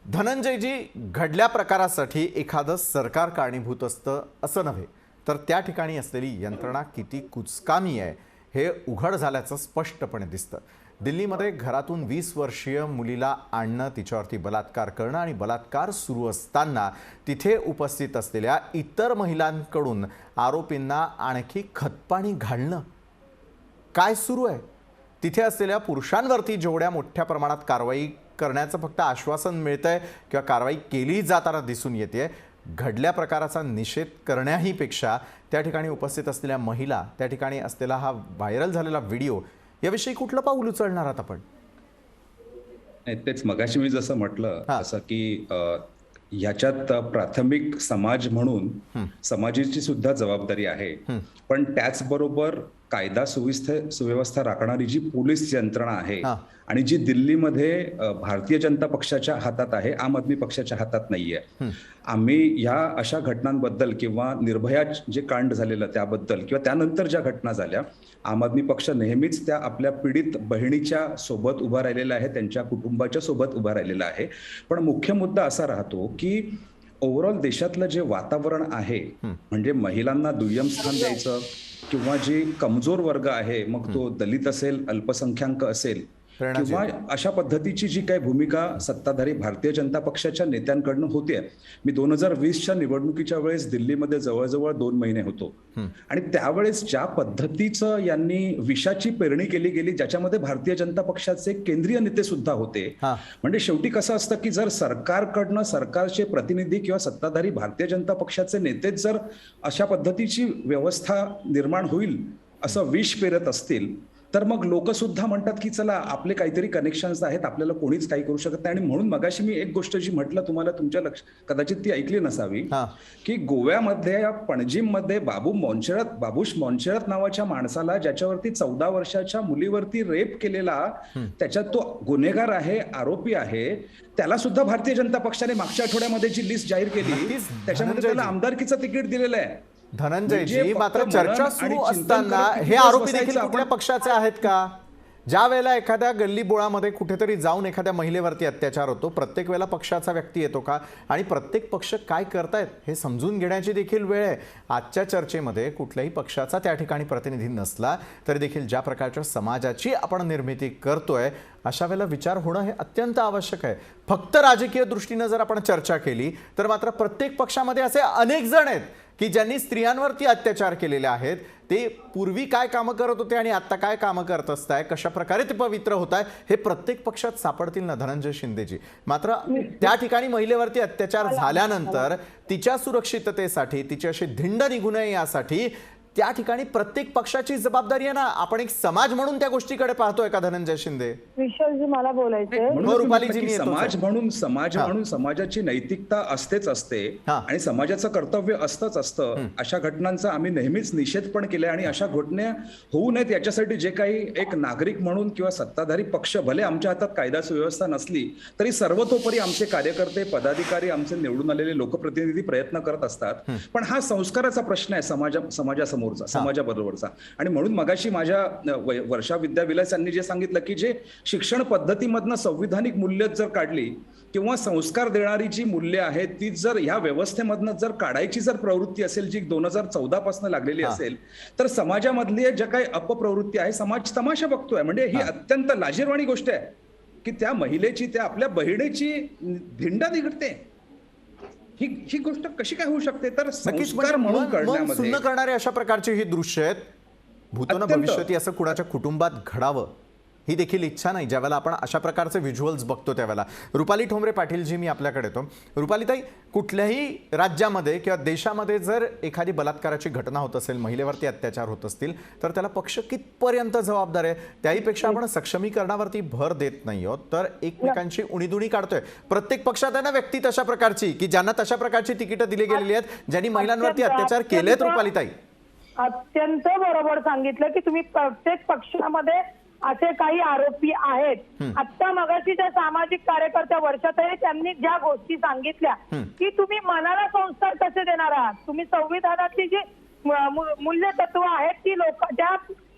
[SPEAKER 1] धनंजयजी, घडल्या प्रकारासाठी एखादं सरकार कारणीभूत असतं असं नव्हे, तर त्या ठिकाणी असलेली यंत्रणा किती कुचकामी आहे हे उघड झाल्याचं स्पष्टपणे दिसतं. दिल्लीमध्ये घरातून 20 वर्षीय मुलीला आणणं, तिच्यावरती बलात्कार करणं आणि बलात्कार सुरू असताना तिथे उपस्थित असलेल्या इतर महिलांकडून आरोपींना आणखी खतपाणी घालणं, काय सुरू आहे? तिथे असलेल्या पुरुषांवरती जेवढ्या मोठ्या प्रमाणात कारवाई करण्याचं फक्त आश्वासन मिळतंय किंवा कारवाई केली जाताना दिसून येते, घडल्या प्रकाराचा निषेध करण्याहीपेक्षा त्या ठिकाणी उपस्थित असलेल्या महिला, त्या ठिकाणी असलेला हा व्हायरल झालेला व्हिडिओ, याविषयी कुठलं पाऊल उचलणार आहात आपण?
[SPEAKER 9] तेच मगाशी मी जसं म्हटलं असं की ह्याच्यात प्राथमिक समाज म्हणून समाजाची सुद्धा जबाबदारी आहे, पण त्याचबरोबर कायदा सुव्यवस्था राखणारी जी पोलीस यंत्रणा आहे आणि जी दिल्लीमध्ये भारतीय जनता पक्षाच्या हातात आहे, आम आदमी पक्षाच्या हातात नाहीये. आम्ही ह्या अशा घटनांबद्दल किंवा निर्भया जे कांड झालेलं त्याबद्दल किंवा त्यानंतर ज्या घटना झाल्या, आम आदमी पक्ष नेहमीच त्या आपल्या पीडित बहिणीच्या सोबत उभा राहिलेला आहे, त्यांच्या कुटुंबाच्या सोबत उभा राहिलेला आहे. पण मुख्य मुद्दा असा राहतो की ओव्हरऑल देशातलं जे वातावरण आहे, म्हणजे महिलांना दुय्यम स्थान द्यायचं किंवा जे कमजोर वर्ग आहे, मग तो दलित असेल, अल्पसंख्याक असेल किंवा अशा पद्धतीची जी काही भूमिका सत्ताधारी भारतीय जनता पक्षाच्या नेत्यांकडनं होते. मी 2020च्या निवडणुकीच्या वेळेस दिल्लीमध्ये जवळजवळ 2 महिने होतो आणि त्यावेळेस ज्या पद्धतीचं यांनी विषाची पेरणी केली गेली, ज्याच्यामध्ये भारतीय जनता पक्षाचे केंद्रीय नेते सुद्धा होते. म्हणजे शेवटी कसं असतं की जर सरकारकडनं, सरकारचे प्रतिनिधी किंवा सत्ताधारी भारतीय जनता पक्षाचे नेतेच जर अशा पद्धतीची व्यवस्था निर्माण होईल असं विष पेरत असतील, तर मग लोक सुद्धा म्हणतात की चला आपले काहीतरी कनेक्शन्स आहेत, आपल्याला कोणीच काही करू शकत नाही. आणि म्हणून मगाशी मी एक गोष्ट जी म्हटलं तुम्हाला, तुमच्या कदाचित ती ऐकली नसावी, की गोव्यामध्ये पणजीम मध्ये बाबूश मोन्शेरत नावाच्या माणसाला, ज्याच्यावरती 14 वर्षाच्या मुलीवरती रेप केलेला, त्याच्यात तो गुन्हेगार आहे, आरोपी आहे, त्याला सुद्धा भारतीय जनता पक्षाने मागच्या आठवड्यामध्ये जी लिस्ट जाहीर केली त्याच्यामध्ये त्याला आमदारकीचं तिकीट दिलेलं आहे.
[SPEAKER 1] धनंजयजी, मात्र चर्चा सुरू असताना हे आरोपी देखील कुठल्या पक्षाचे आहेत का? ज्या वेळेला एखाद्या गल्ली बोळामध्ये कुठेतरी जाऊन एखाद्या महिलेवरती अत्याचार होतो, प्रत्येक वेळेला पक्षाचा व्यक्ती येतो का? आणि प्रत्येक पक्ष काय करतायत हे समजून घेण्याची देखील वेळ आहे. आजच्या चर्चेमध्ये कुठल्याही पक्षाचा त्या ठिकाणी प्रतिनिधी नसला तरी देखील ज्या प्रकारच्या समाजाची आपण निर्मिती करतोय, अशा वेळेला विचार होणं हे अत्यंत आवश्यक आहे. फक्त राजकीय दृष्टीने जर आपण चर्चा केली तर मात्र प्रत्येक पक्षामध्ये असे अनेक जण आहेत की ज्यांनी स्त्रियांवरती अत्याचार केलेले आहेत. ते पूर्वी काय कामं करत होते आणि आता काय कामं करत असताय, कशा प्रकारे ते पवित्र होत आहे, हे प्रत्येक पक्षात सापडतील ना धनंजय शिंदेजी. मात्र त्या ठिकाणी महिलेवरती अत्याचार झाल्यानंतर तिच्या सुरक्षिततेसाठी, तिची अशी धिंड निघू नये यासाठी त्या ठिकाणी प्रत्येक पक्षाची जबाबदारी आहे ना. आपण एक समाज म्हणून त्या गोष्टीकडे पाहतोय का धनंजय शिंदे?
[SPEAKER 7] विशालजी मला बोलायचंय.
[SPEAKER 9] समाज म्हणून समाजाची नैतिकता असते आणि समाजाचं कर्तव्य असतं. अशा घटनांचा आम्ही नेहमीच निषेध पण केलाय आणि अशा घटना होऊ नयेत याच्यासाठी जे काही एक नागरिक म्हणून किंवा सत्ताधारी पक्ष, भले आमच्या हातात कायदा सुव्यवस्था नसली तरी सर्वतोपरी आमचे कार्यकर्ते, पदाधिकारी, आमचे निवडून आलेले लोकप्रतिनिधी प्रयत्न करत असतात. पण हा संस्काराचा प्रश्न आहे समाजासमोर, समाजाबरोबरचा. आणि म्हणून मगाशी माझ्या वर्षा विद्याविलास यांनी जे सांगितलं की जे शिक्षण पद्धतीमधनं संविधानिक मूल्य जर काढली किंवा संस्कार देणारी जी मूल्य आहेत ती जर ह्या व्यवस्थेमधनं जर काढायची जर प्रवृत्ती असेल, जी 2014 पासून लागलेली असेल, तर समाजामधली ज्या काही अपप्रवृत्ती आहे, समाज तमाशा बघतोय. म्हणजे ही अत्यंत लाजिरवाणी गोष्ट आहे की त्या महिलेची, त्या आपल्या बहिणीची धिंडा निघते. ही गोष्ट कशी काय होऊ शकते? तर संस्कार म्हणून
[SPEAKER 1] करणारे अशा प्रकारची ही दृश्य आहेत. भूतो न भविष्यती असं कुणाच्या कुटुंबात घडावं ही देखील इच्छा नाही ज्यावेळेला आपण अशा प्रकारचे व्हिज्युअल्स बघतो त्यावेळेला. रुपाली ठोंबरे पाटीलजी, मी आपल्याकडे येतो. रुपालीताई, कुठल्याही राज्यामध्ये किंवा देशामध्ये जर एखादी बलात्काराची घटना होत असेल, महिलेवरती अत्याचार होत असतील, तर त्याला पक्ष कितपर्यंत जबाबदार आहे? त्याहीपेक्षा आपण सक्षमीकरणावरती भर देत नाही आहोत, तर एकमेकांची उणीधुणी काढतोय. प्रत्येक पक्षात आहे ना व्यक्ती तशा प्रकारची की ज्यांना तशा प्रकारची तिकीटं दिली गेलेली आहेत, ज्यांनी महिलांवरती अत्याचार केलेत. रुपालीताई,
[SPEAKER 7] अत्यंत बरोबर सांगितलं की तुम्ही प्रत्येक पक्षामध्ये असे काही आरोपी आहेत. आता मगाशी त्या सामाजिक कार्यकर्त्या वर्षाताई त्यांनी ज्या गोष्टी सांगितल्या की तुम्ही मनाला संस्कार कसे देणार आहात, तुम्ही संविधानातली जी मूल्य तत्व आहेत ती लोक त्या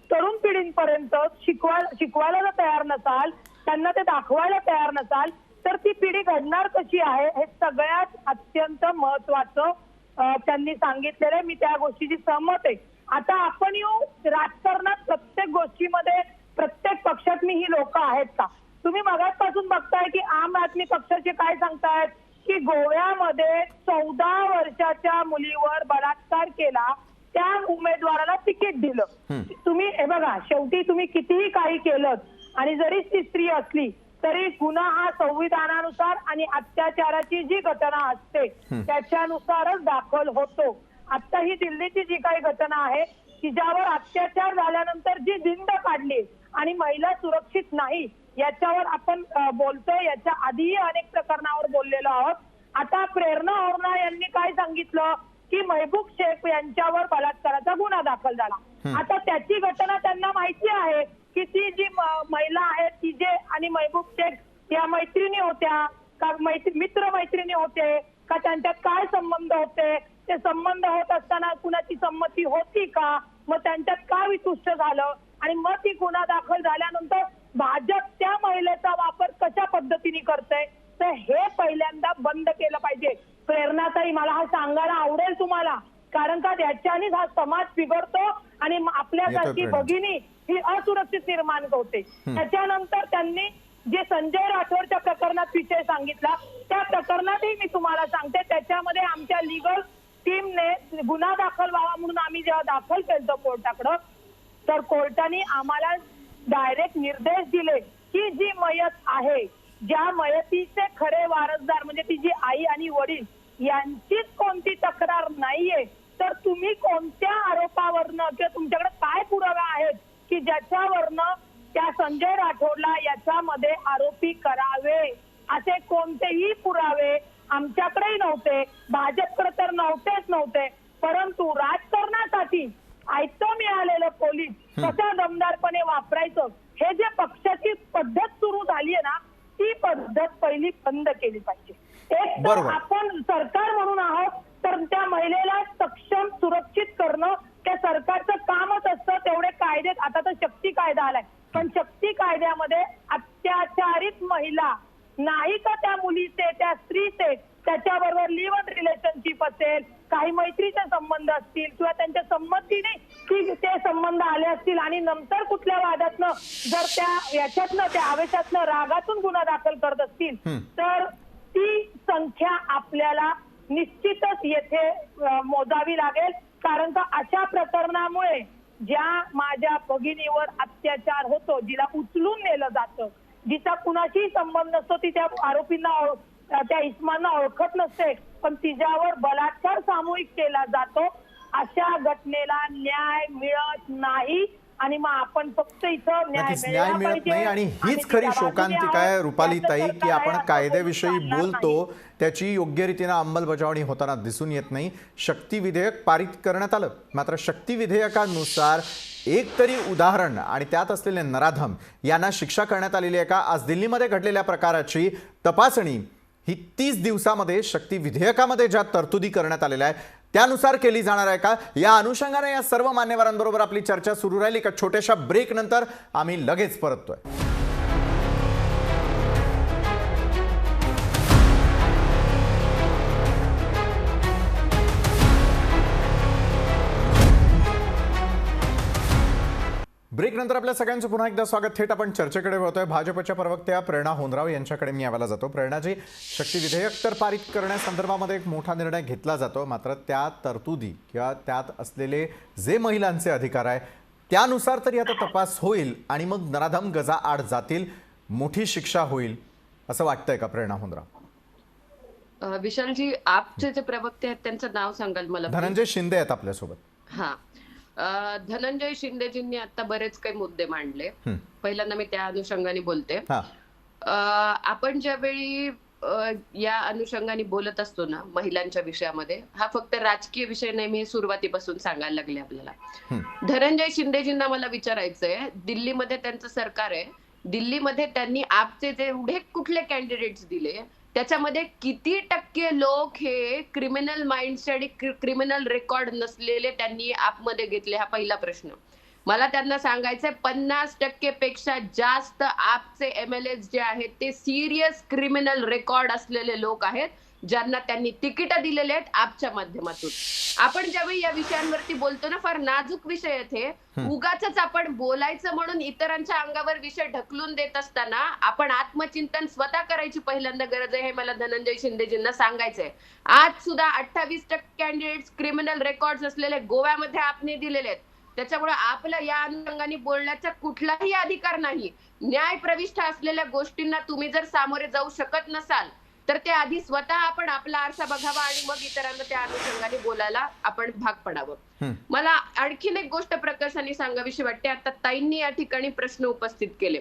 [SPEAKER 7] तरुण पिढींपर्यंत शिकवायला जर तयार नसाल, त्यांना ते दाखवायला तयार नसाल, तर ती पिढी घडणार कशी आहे हे सगळ्यात अत्यंत महत्वाचं त्यांनी सांगितलेलं आहे. मी त्या गोष्टीची सहमत आहे. आता आपण येऊ राजकारणात प्रत्येक गोष्टीमध्ये प्रत्येक पक्षातली ही लोक आहेत का? तुम्ही मगाचपासून बघताय की आम आदमी पक्षाचे काय सांगतायत की गोव्यामध्ये 14 वर्षाच्या मुलीवर बलात्कार केला, त्या उमेदवाराला तिकीट दिलं. तुम्ही हे बघा, शेवटी तुम्ही कितीही काही केलं आणि जरी ती स्त्री असली तरी गुन्हा हा संविधानानुसार आणि अत्याचाराची जी घटना असते त्याच्यानुसारच दाखल होतो. आता ही दिल्लीची जी काही घटना आहे तिच्यावर अत्याचार झाल्यानंतर जी धिंड काढली आणि महिला सुरक्षित नाही याच्यावर आपण बोलतोय. याच्या आधीही अनेक प्रकरणावर बोललेलो आहोत. आता प्रेरणा होर्ना यांनी काय सांगितलं की महबूब शेख यांच्यावर बलात्काराचा गुन्हा दाखल झाला. आता त्याची घटना त्यांना माहिती आहे की ती जी महिला आहे तिचे आणि महबूब शेख या मैत्रिणी होत्या का, मित्र मैत्रिणी होते का, त्यांच्यात काय संबंध होते, ते संबंध होत असताना कुणाची संमती होती का, मग त्यांच्यात काय वितुष्ट झालं आणि मग ती गुन्हा दाखल झाल्यानंतर भाजप त्या महिलेचा वापर कशा पद्धतीने करते, तर हे पहिल्यांदा बंद केलं पाहिजे. प्रेरणाताई, मला हा सांगायला आवडेल तुम्हाला, कारण का त्याच्यानेच हा समाज बिघडतो आणि आपल्यासारखी भगिनी ही असुरक्षित निर्माण होते. त्याच्यानंतर त्यांनी जे संजय राठोडच्या प्रकरणात विषय सांगितला त्या प्रकरणातही मी तुम्हाला सांगते, त्याच्यामध्ये आमच्या लिगल टीमने गुन्हा दाखल व्हावा म्हणून आम्ही जेव्हा दाखल केलं कोर्टाकडं, तर कोर्टाने आम्हाला डायरेक्ट निर्देश दिले की जी मयत आहे, ज्या मयतीचे खरे वारसदार म्हणजे तिची आई आणि वडील यांचीच कोणती तक्रार नाहीये, तर तुम्ही कोणत्या आरोपावरनं किंवा तुमच्याकडे काय पुरावे आहेत की ज्याच्यावरनं त्या संजय राठोडला याच्यामध्ये आरोपी करावे, असे कोणतेही पुरावे आमच्याकडेही नव्हते, भाजपकडे तर नव्हते. परंतु राजकारणासाठी आयतं मिळालेलं पोलीस कशा दमदारपणे वापरायचं हे जे पक्षाची पद्धत सुरू झाली आहे ना, ती पद्धत पहिली बंद केली पाहिजे. एक तर आपण सरकार म्हणून आहोत तर त्या महिलेला सक्षम सुरक्षित करणं त्या सरकारचं कामच असतं. तेवढे कायदे, आता तर शक्ती कायदा आलाय, पण शक्ती कायद्यामध्ये अत्याचारित महिला नाही का त्या मुलीचे त्या स्त्रीचे त्याच्याबरोबर लिव्ह इन रिलेशनशिप असेल, काही मैत्रीचे संबंध असतील किंवा त्यांच्या संमतीने की ते संबंध आले असतील आणि नंतर कुठल्या वादातनं जर त्या याच्यातनं त्या आवेशातनं रागातून गुन्हा दाखल करत असतील तर ती संख्या आपल्याला निश्चितच येथे मोजावी लागेल. कारण का अशा प्रकरणामुळे ज्या माझ्या भगिनीवर अत्याचार होतो, जिला उचलून नेलं जातं, जिचा कुणाशीही संबंध नसतो, ती त्या आरोपींना त्या इस्मांना ओळखत नसते, पण तिच्यावर बलात्कार सामूहिक केला जातो, अशा घटनेला न्याय मिळत नाही. आणि मग आपण फक्त इथं
[SPEAKER 1] न्याय मिळत नाही. आणि हीच खरी शोकांतिका आहे रुपालीताई की आपण कायद्याविषयी बोलतो, त्याची योग्य रीतीने अंमलबजावणी होताना दिसून येत नाही. शक्ती विधेयक पारित करण्यात आलं, मात्र शक्ती विधेयकानुसार एक तरी उदाहरण आणि त्यात असलेले नराधम यांना शिक्षा करण्यात आलेली आहे का? आज दिल्लीमध्ये घडलेल्या प्रकाराची तपासणी ही 30 दिवसामध्ये शक्ती विधेयकामध्ये ज्या तरतुदी करण्यात आलेल्या आहे त्यानुसार केली जाणार आहे का? या अनुषंगाने या सर्व मान्यवरांबरोबर आपली चर्चा सुरू राहिली का छोट्याशा ब्रेक नंतर आम्ही लगेच परततोय. ब्रेक नंतर आपल्या सगळ्यांचं पुन्हा एकदा स्वागत. थेट आपण चर्चेकडे वळतोय. भाजपच्या प्रवक्त्या प्रेरणा होनराव यांच्याकडे मी यावेळेला जातो. प्रेरणाजी, शक्ती विधेयक तर पारित करण्यासंदर्भामध्ये एक मोठा निर्णय घेतला जातो, मात्र त्या तरतुदी किंवा त्यात असलेले जे महिलांचे अधिकार आहे त्यानुसार तरी आता तपास होईल आणि मग नराधम गजा आड जातील, मोठी शिक्षा होईल असं वाटतंय का प्रेरणा होनराव?
[SPEAKER 6] विशालजी, आपचे जे प्रवक्ते आहेत त्यांचं नाव सांगाल मला?
[SPEAKER 1] धनंजय शिंदे आहेत आपल्यासोबत.
[SPEAKER 6] हा, धनंजय शिंदेजींनी आता बरेच काही मुद्दे मांडले. पहिल्यांदा मी त्या अनुषंगाने बोलते. आपण ज्यावेळी या अनुषंगाने बोलत असतो ना महिलांच्या विषयामध्ये, हा फक्त राजकीय विषय नाही, मी सुरुवातीपासून सांगायला लागले आपल्याला. धनंजय शिंदेजींना मला विचारायचंय, दिल्लीमध्ये त्यांचं सरकार आहे, दिल्लीमध्ये त्यांनी आपचे जेवढे कुठले कॅन्डिडेट्स दिले त्याच्यामध्ये किती टक्के लोक हे क्रिमिनल माइंडसेट आणि क्रिमिनल रेकॉर्ड नसलेले त्यांनी आपमध्ये घेतले? हा पहिला प्रश्न. मला त्यांना सांगायचंय 50% पेक्षा जास्त आपचे MLAs जे आहेत ते सिरियस क्रिमिनल रेकॉर्ड असलेले लोक आहेत, ज्यांना त्यांनी तिकीट दिलेले आहेत आपच्या माध्यमातून. आपण ज्यावेळी या विषयांवरती बोलतो ना, फार नाजूक विषय आहेत हे. उगाच आपण बोलायचं म्हणून इतरांच्या अंगावर विषय ढकलून देत असताना आपण आत्मचिंतन स्वतः करायची पहिल्यांदा गरज आहे, हे मला धनंजय शिंदेजींना सांगायचंय. आज सुद्धा 28% कॅन्डिडेट्स क्रिमिनल रेकॉर्ड असलेले गोव्यामध्ये आपने दिलेले आहेत. त्याच्यामुळे आपला या अनुषंगाने बोलण्याचा कुठलाही अधिकार नाही. न्याय प्रविष्ट असलेल्या गोष्टींना तुम्ही जर सामोरे जाऊ शकत नसाल तर ते आधी स्वतः आपण आपला आरसा बघावा आणि मग इतरांना त्या अनुषंगाने बोलायला आपण भाग पडावं. मला आणखीन एक गोष्ट प्रकर्षाने सांगावीशी वाटते. आता ताईंनी या ठिकाणी प्रश्न उपस्थित केले,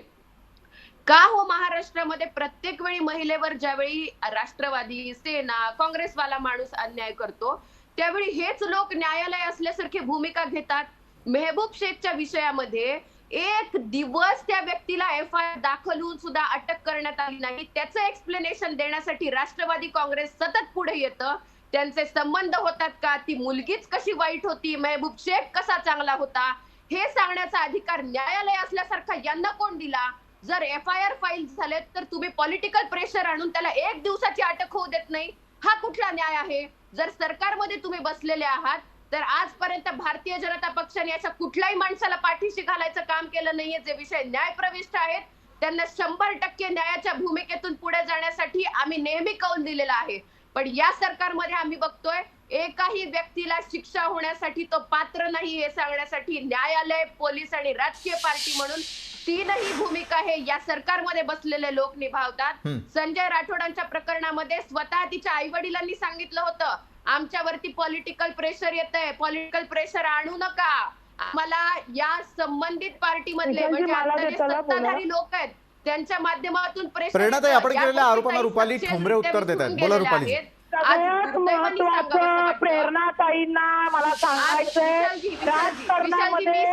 [SPEAKER 6] का हो महाराष्ट्रामध्ये प्रत्येक वेळी महिलेवर ज्यावेळी राष्ट्रवादी, सेना, काँग्रेसवाला माणूस अन्याय करतो त्यावेळी हेच लोक न्यायालय असल्यासारखी भूमिका घेतात. मेहबूब शेखच्या विषयामध्ये एक दिवस त्या व्यक्तीला FIR दाखल होऊन सुद्धा अटक करण्यात आली नाही. त्याचं एक्सप्लेनेशन देण्यासाठी राष्ट्रवादी काँग्रेस सतत पुढे येतं. त्यांचे संबंध होतात का, ती मुलगीच कशी वाईट होती, मेहबूब शेख कसा चांगला होता, हे सांगण्याचा अधिकार न्यायालय असल्यासारखा यांना कोण दिला? जर FIR फाईल झाले तर तुम्ही पॉलिटिकल प्रेशर आणून त्याला 1 दिवसाची अटक होऊ देत नाही. हा कुठला न्याय आहे? जर सरकारमध्ये तुम्ही बसलेले आहात तर आजपर्यंत भारतीय जनता पक्षाने अशा कुठल्याही माणसाला पाठीशी घालायचं काम केलं नाहीये. जे विषय न्यायप्रविष्ट आहेत त्यांना 100% न्यायाच्या भूमिकेतून पुढे जाण्यासाठी आम्ही नेहमी कौल दिलेला आहे. पण या सरकारमध्ये आम्ही बघतोय एकाही व्यक्तीला शिक्षा होण्यासाठी तो पात्र नाही हे सांगण्यासाठी न्यायालय, पोलीस आणि राजकीय पार्टी म्हणून तीनही भूमिका हे या सरकारमध्ये बसलेले लोक निभावतात. संजय राठोडांच्या प्रकरणामध्ये स्वतः तिच्या आई वडिलांनी सांगितलं होतं, आमच्यावरती पॉलिटिकल प्रेशर येतंय, पॉलिटिकल प्रेशर आणू नका. आम्हाला या संबंधित पार्टीमधले म्हणजे सत्ताधारी लोक आहेत त्यांच्या माध्यमातून प्रेशर.
[SPEAKER 1] प्रेरणाताई, आपण केलेल्या आरोपांना रुपाली ठोंबरे उत्तर देत आहेत. बोला रुपाली.
[SPEAKER 7] सगळ्यात महत्वाचं प्रेरणाताईंना मला सांगायचंय, राजकारणामध्ये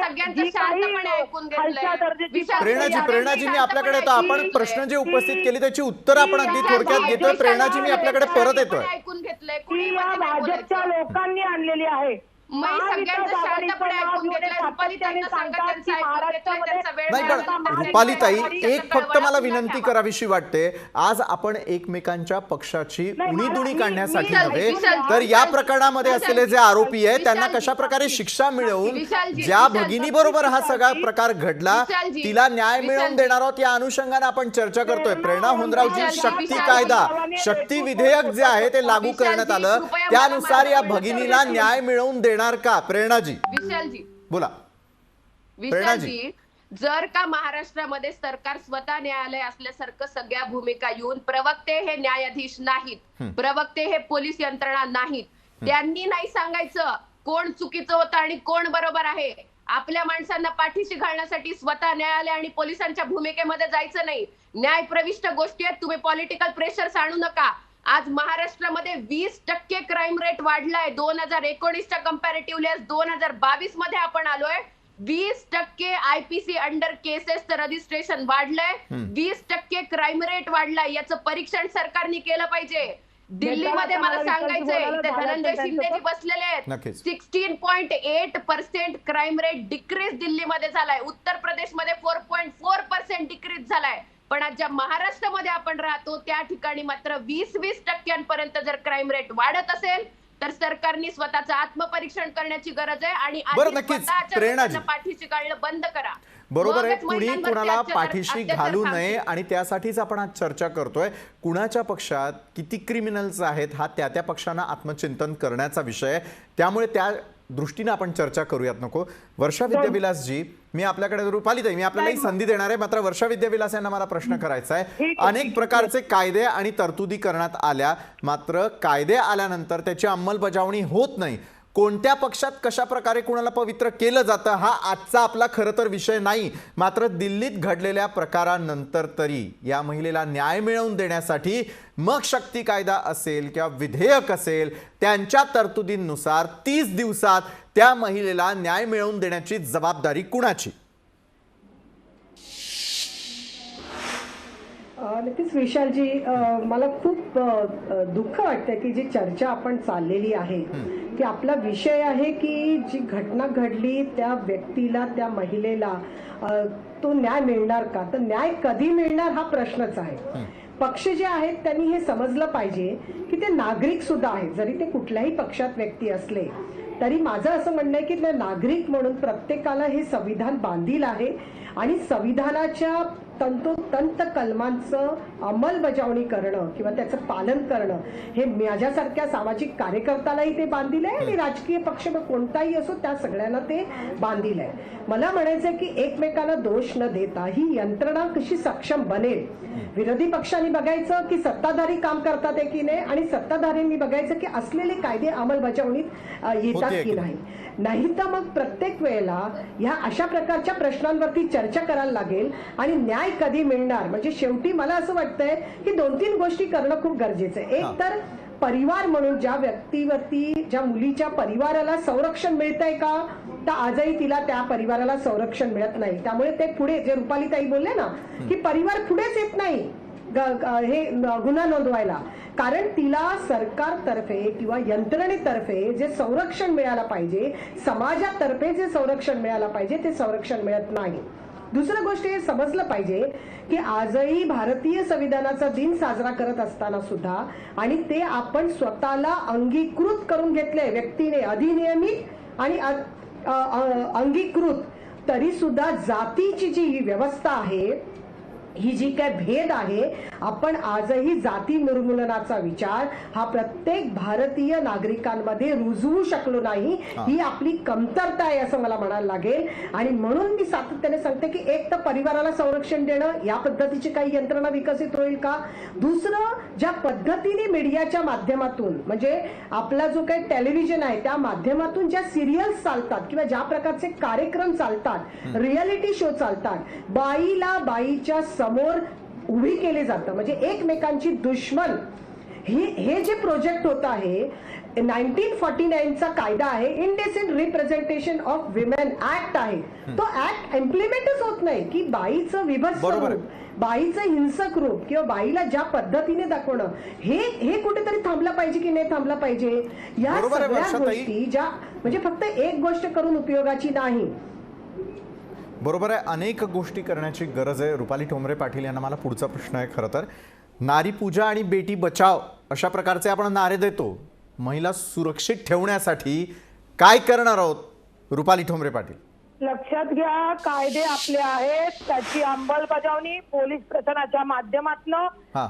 [SPEAKER 1] प्रेरणाजी मी आपल्याकडे येतो. आपण प्रश्न जे उपस्थित केले त्याची उत्तर आपण अगदी थोडक्यात घेतोय. प्रेरणाजी मी आपल्याकडे परत येतोय.
[SPEAKER 6] ऐकून घेतलंय
[SPEAKER 7] या भाजपच्या लोकांनी आणलेली आहे.
[SPEAKER 1] नाही पण रुपालीताई, एक फक्त मला विनंती करावीशी वाटते. आज आपण एकमेकांच्या पक्षाची उणीधुणी काढण्यासाठी नव्हे तर या प्रकरणामध्ये असलेले जे आरोपी आहेत त्यांना कशा प्रकारे शिक्षा मिळवून ज्या भगिनी बरोबर हा सगळा प्रकार घडला तिला न्याय मिळवून देणार आहोत या अनुषंगाने आपण चर्चा करतोय. प्रेरणा होंद्रावजी, शक्ती कायदा, शक्ती विधेयक जे आहे ते लागू करण्यात आलं, त्यानुसार या भगिनीला न्याय मिळवून देणार का? प्रेरणाजी
[SPEAKER 6] विशालजी
[SPEAKER 1] बोला.
[SPEAKER 6] विशालजी, जर का महाराष्ट्रामध्ये सरकार स्वतः न्यायालय असल्यासारखं सगळ्या भूमिका येऊन, प्रवक्ते हे न्यायाधीश नाहीत, प्रवक्ते हे पोलीस यंत्रणा नाहीत, त्यांनी नाही सांगायचं कोण चुकीचं होतं आणि कोण बरोबर आहे. आपल्या माणसांना पाठीशी घालण्यासाठी स्वतः न्यायालय आणि पोलिसांच्या भूमिकेमध्ये जायचं नाही. न्यायप्रविष्ट गोष्टी आहेत, तुम्ही पॉलिटिकल प्रेशर आणू नका. आज महाराष्ट्रामध्ये 20% क्राईम रेट वाढलाय. 2019च्या कंपॅरेटिव्हली 2022 मध्ये आपण आलोय. 20% IPC अंडर केसेसचं रजिस्ट्रेशन वाढलंय. 20% क्राईम रेट वाढलाय. याचं परीक्षण सरकारने केलं पाहिजे. दिल्लीमध्ये मला सांगायचंय, इथे धनंजय शिंदेजी बसलेले आहेत. 16.8% क्राईम रेट डिक्रीज दिल्लीमध्ये झालाय. उत्तर प्रदेशमध्ये 4.4% डिक्रीज झालाय. पण आज ज्या महाराष्ट्रामध्ये आपण राहतो त्या ठिकाणी मात्र 20% जर क्राईम रेट वाढत असेल तर सरकारने स्वतःचं आत्मपरीक्षण करण्याची गरज आहे आणि पाठीशी घालणं बंद करा.
[SPEAKER 1] बरोबर आहे, कुणी कुणाला पाठीशी घालू नये आणि त्यासाठीच आपण आज चर्चा करतोय. कुणाच्या पक्षात किती क्रिमिनल्स आहेत हा त्या पक्षांना आत्मचिंतन करण्याचा विषय आहे. त्यामुळे त्या दृष्टीने आपण चर्चा करूयात. नको वर्षा विद्याविलासजी, मी आपल्याकडे, रुपालीताई मी आपल्यालाही संधी देणार आहे, मात्र वर्षा विद्याविलास यांना मला प्रश्न करायचा आहे. अनेक प्रकारचे कायदे आणि तरतुदी करण्यात आल्या, मात्र कायदे आल्यानंतर त्याची अंमलबजावणी होत नाही. कोणत्या पक्षात कशा प्रकारे कुणाला पवित्र केलं जातं हा आजचा आपला खरं तर विषय नाही. मात्र दिल्लीत घडलेल्या प्रकारानंतर तरी या महिलेला न्याय मिळवून देण्यासाठी मग शक्ती कायदा असेल किंवा विधेयक असेल त्यांच्या तरतुदींनुसार 30 दिवसात त्या महिलेला न्याय मिळवून देण्याची जबाबदारी कुणाची?
[SPEAKER 8] नक्कीच विशालजी, मला खूप दुःख वाटतं की जी चर्चा आपण चाललेली आहे की आपला विषय आहे की जी घटना घडली त्या व्यक्तीला, त्या महिलेला तो न्याय मिळणार का, तर न्याय कधी मिळणार हा प्रश्नच आहे. पक्ष जे आहेत त्यांनी हे समजलं पाहिजे की ते नागरिक सुद्धा आहेत. जरी ते कुठल्याही पक्षात व्यक्ती असले तरी माझं असं म्हणणं आहे की ते नागरिक म्हणून प्रत्येकाला हे संविधान बांधील आहे आणि संविधानाच्या तंतोतंत कलमांचं अंमलबजावणी करणं किंवा त्याचं पालन करणं हे माझ्यासारख्या सामाजिक कार्यकर्त्यालाही ते बांधील आहे आणि राजकीय पक्ष कोणताही असो त्या सगळ्यांना ते बांधील आहे. मला म्हणायचं की एकमेकांना दोष न देता ही यंत्रणा कशी सक्षम बनेल. विरोधी पक्षांनी बघायचं की सत्ताधारी काम करतात की नाही आणि सत्ताधाऱ्यांनी बघायचं की असलेले कायदे अंमलबजावणीत येतात की नाही. नाही तर मग प्रत्येक वेळेला ह्या अशा प्रकारच्या प्रश्नांवरती चर्चा करायला लागेल आणि न्याय कधी मिळणार. म्हणजे शेवटी मला असं वाटतंय की 2-3 गोष्टी करणं खूप गरजेचं आहे. एक तर परिवार म्हणून ज्या व्यक्तीवरती ज्या मुलीच्या परिवाराला संरक्षण मिळतंय का तर आजही तिला त्या परिवाराला संरक्षण मिळत नाही. त्यामुळे ते पुढे जे रुपालीताई बोलले ना की परिवार पुढेच येत नाही हे गुन्हा नोंदवायला, कारण तिला सरकारतर्फे किंवा यंत्रणेतर्फे जे संरक्षण मिळायला पाहिजे, समाजातर्फे जे संरक्षण मिळायला पाहिजे ते संरक्षण मिळत नाही. दुसरं गोष्ट हे समजलं पाहिजे की आजही भारतीय संविधानाचा दिन साजरा करत असताना सुद्धा आणि ते आपण स्वतःला अंगीकृत करून घेतले व्यक्तीने अधिनियमित आणि अंगीकृत तरी सुद्धा जातीची जी ही व्यवस्था आहे ही जी काय भेद आहे आपण आजही जाती निर्मूलनाचा विचार हा प्रत्येक भारतीय नागरिकांमध्ये रुजवू शकलो नाही. ही आपली कमतरता आहे असं मला म्हणायला लागेल. आणि म्हणून मी सातत्याने सांगते की एक तर परिवाराला संरक्षण देणं या पद्धतीची काही यंत्रणा विकसित होईल का. दुसरं ज्या पद्धतीने मीडियाच्या माध्यमातून म्हणजे आपला जो काही टेलिव्हिजन आहे त्या माध्यमातून ज्या सिरियल्स चालतात किंवा ज्या प्रकारचे कार्यक्रम चालतात रियालिटी शो चालतात बाईला बाईच्या समोर उभी केले जातं म्हणजे एकमेकांची दुश्मन हे जे प्रोजेक्ट होत आहे 1949चा कायदा आहे indecent representation of women act आहे तो ऍक्ट इम्प्लिमेंटच होत नाही की बाईचं विभत्स रूप बाईचं हिंसक रूप किंवा बाईला ज्या पद्धतीने दाखवणं हे कुठेतरी थांबलं पाहिजे की नाही थांबलं पाहिजे. या सगळ्या गोष्टी ज्या म्हणजे फक्त एक गोष्ट करून उपयोगाची नाही.
[SPEAKER 1] बरोबर आहे, अनेक गोष्टी करण्याची गरज आहे. रुपाली ठोंबरे पाटील यांना मला पुढचा प्रश्न आहे. खरं तर नारी पूजा आणि बेटी बचाव अशा प्रकारचे आपण नारे देतो. महिला सुरक्षित ठेवण्यासाठी काय करणार आहोत रुपाली ठोंबरे पाटील?
[SPEAKER 7] लक्षात घ्या कायदे आपले आहेत त्याची अंमलबजावणी पोलीस प्रशासनाच्या माध्यमातून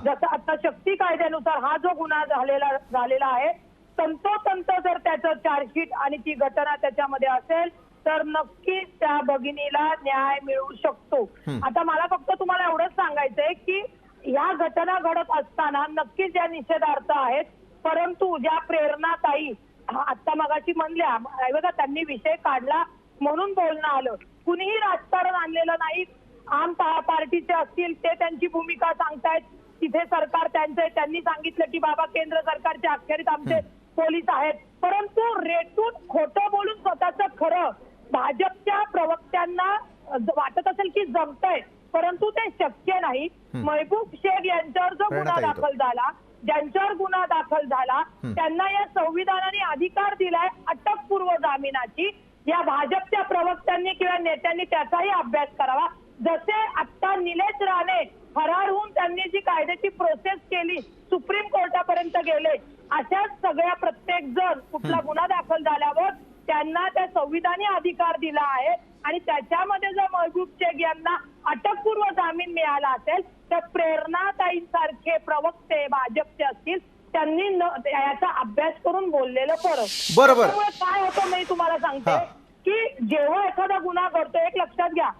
[SPEAKER 7] जसं आता शक्ती कायद्यानुसार हा जो गुन्हा झालेला आहे तंतोतंत जर त्याचं चार्जशीट आणि ती घटना त्याच्यामध्ये असेल तर नक्कीच त्या भगिनीला न्याय मिळू शकतो. आता मला फक्त तुम्हाला एवढंच सांगायचंय की या घटना घडत असताना नक्कीच या निषेधार्थ आहेत परंतु ज्या प्रेरणाताई आता मगाशी म्हणल्या बघा त्यांनी विषय काढला म्हणून बोलणं आलं. कुणीही राजकारण आणलेलं नाही. आम पार्टीचे असतील ते त्यांची भूमिका सांगतायत. तिथे सरकार त्यांनी सांगितलं की बाबा केंद्र सरकारच्या अखेरीत आमचे पोलीस आहेत परंतु रेटून खोटं बोलून स्वतःचं खरं भाजपच्या प्रवक्त्यांना वाटत असेल की जमतंय परंतु ते शक्य नाही. महबूब शेख यांच्यावर जो गुन्हा दाखल झाला ज्यांच्यावर गुन्हा दाखल झाला त्यांना या संविधानाने अधिकार दिलाय अटकपूर्व जामिनाची. या भाजपच्या प्रवक्त्यांनी किंवा नेत्यांनी त्याचाही अभ्यास करावा. जसे आता निलेश राणे फरार होऊन त्यांनी जी कायद्याची प्रोसेस केली सुप्रीम कोर्टापर्यंत गेले अशाच सगळ्या प्रत्येक जण कुठला गुन्हा दाखल झाल्यावर त्यांना त्या संविधानी अधिकार दिला आहे आणि त्याच्यामध्ये जर महबूब शेख यांना अटकपूर्व जामीन मिळाला असेल तर प्रेरणाताईंसारखे प्रवक्ते भाजपचे असतील त्यांनी याचा अभ्यास करून बोललेलं बरं.
[SPEAKER 1] बरोबर
[SPEAKER 7] काय होतं मी तुम्हाला सांगते की जेव्हा एखादा गुन्हा घडतो एक लक्षात घ्या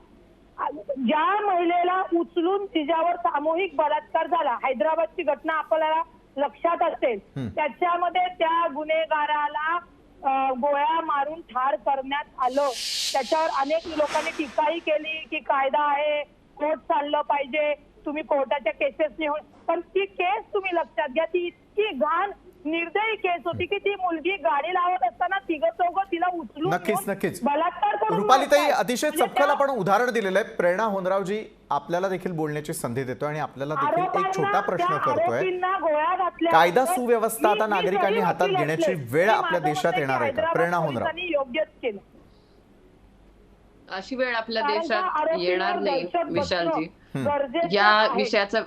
[SPEAKER 7] ज्या महिलेला उचलून तिच्यावर सामूहिक बलात्कार झाला हैदराबादची घटना आपल्याला लक्षात असेल त्याच्यामध्ये त्या गुन्हेगाराला गोळ्या मारून ठार करण्यात आलं. त्याच्यावर अनेक लोकांनी टीकाही केली की कायदा आहे कोर्ट चाललं पाहिजे तुम्ही कोर्टाच्या केसेस निवड पण ती केस तुम्ही लक्षात घ्या ती इतकी घाण निर्दयी केस होती की ती मुलगी गाडी लावत असताना तिघं चौघं तिला उचलून
[SPEAKER 1] नक्कीच
[SPEAKER 7] बलात्कार करून
[SPEAKER 1] रुपालीताई अतिशय चपखल आपण उदाहरण दिलेलं आहे. प्रेरणा होनरावजी आपल्याला देखील बोलण्याची संधी देतोय आणि आपल्याला देखील एक छोटा प्रश्न करतोय. कायदा सुव्यवस्था आता नागरिकांनी हातात घेण्याची वेळ आपल्या देशात येणार आहे का? प्रेरणा होनराव
[SPEAKER 7] योग्यच केलं.
[SPEAKER 6] अशी वेळ आपल्या देशात येणार नाही विशालजी. या विषयाचा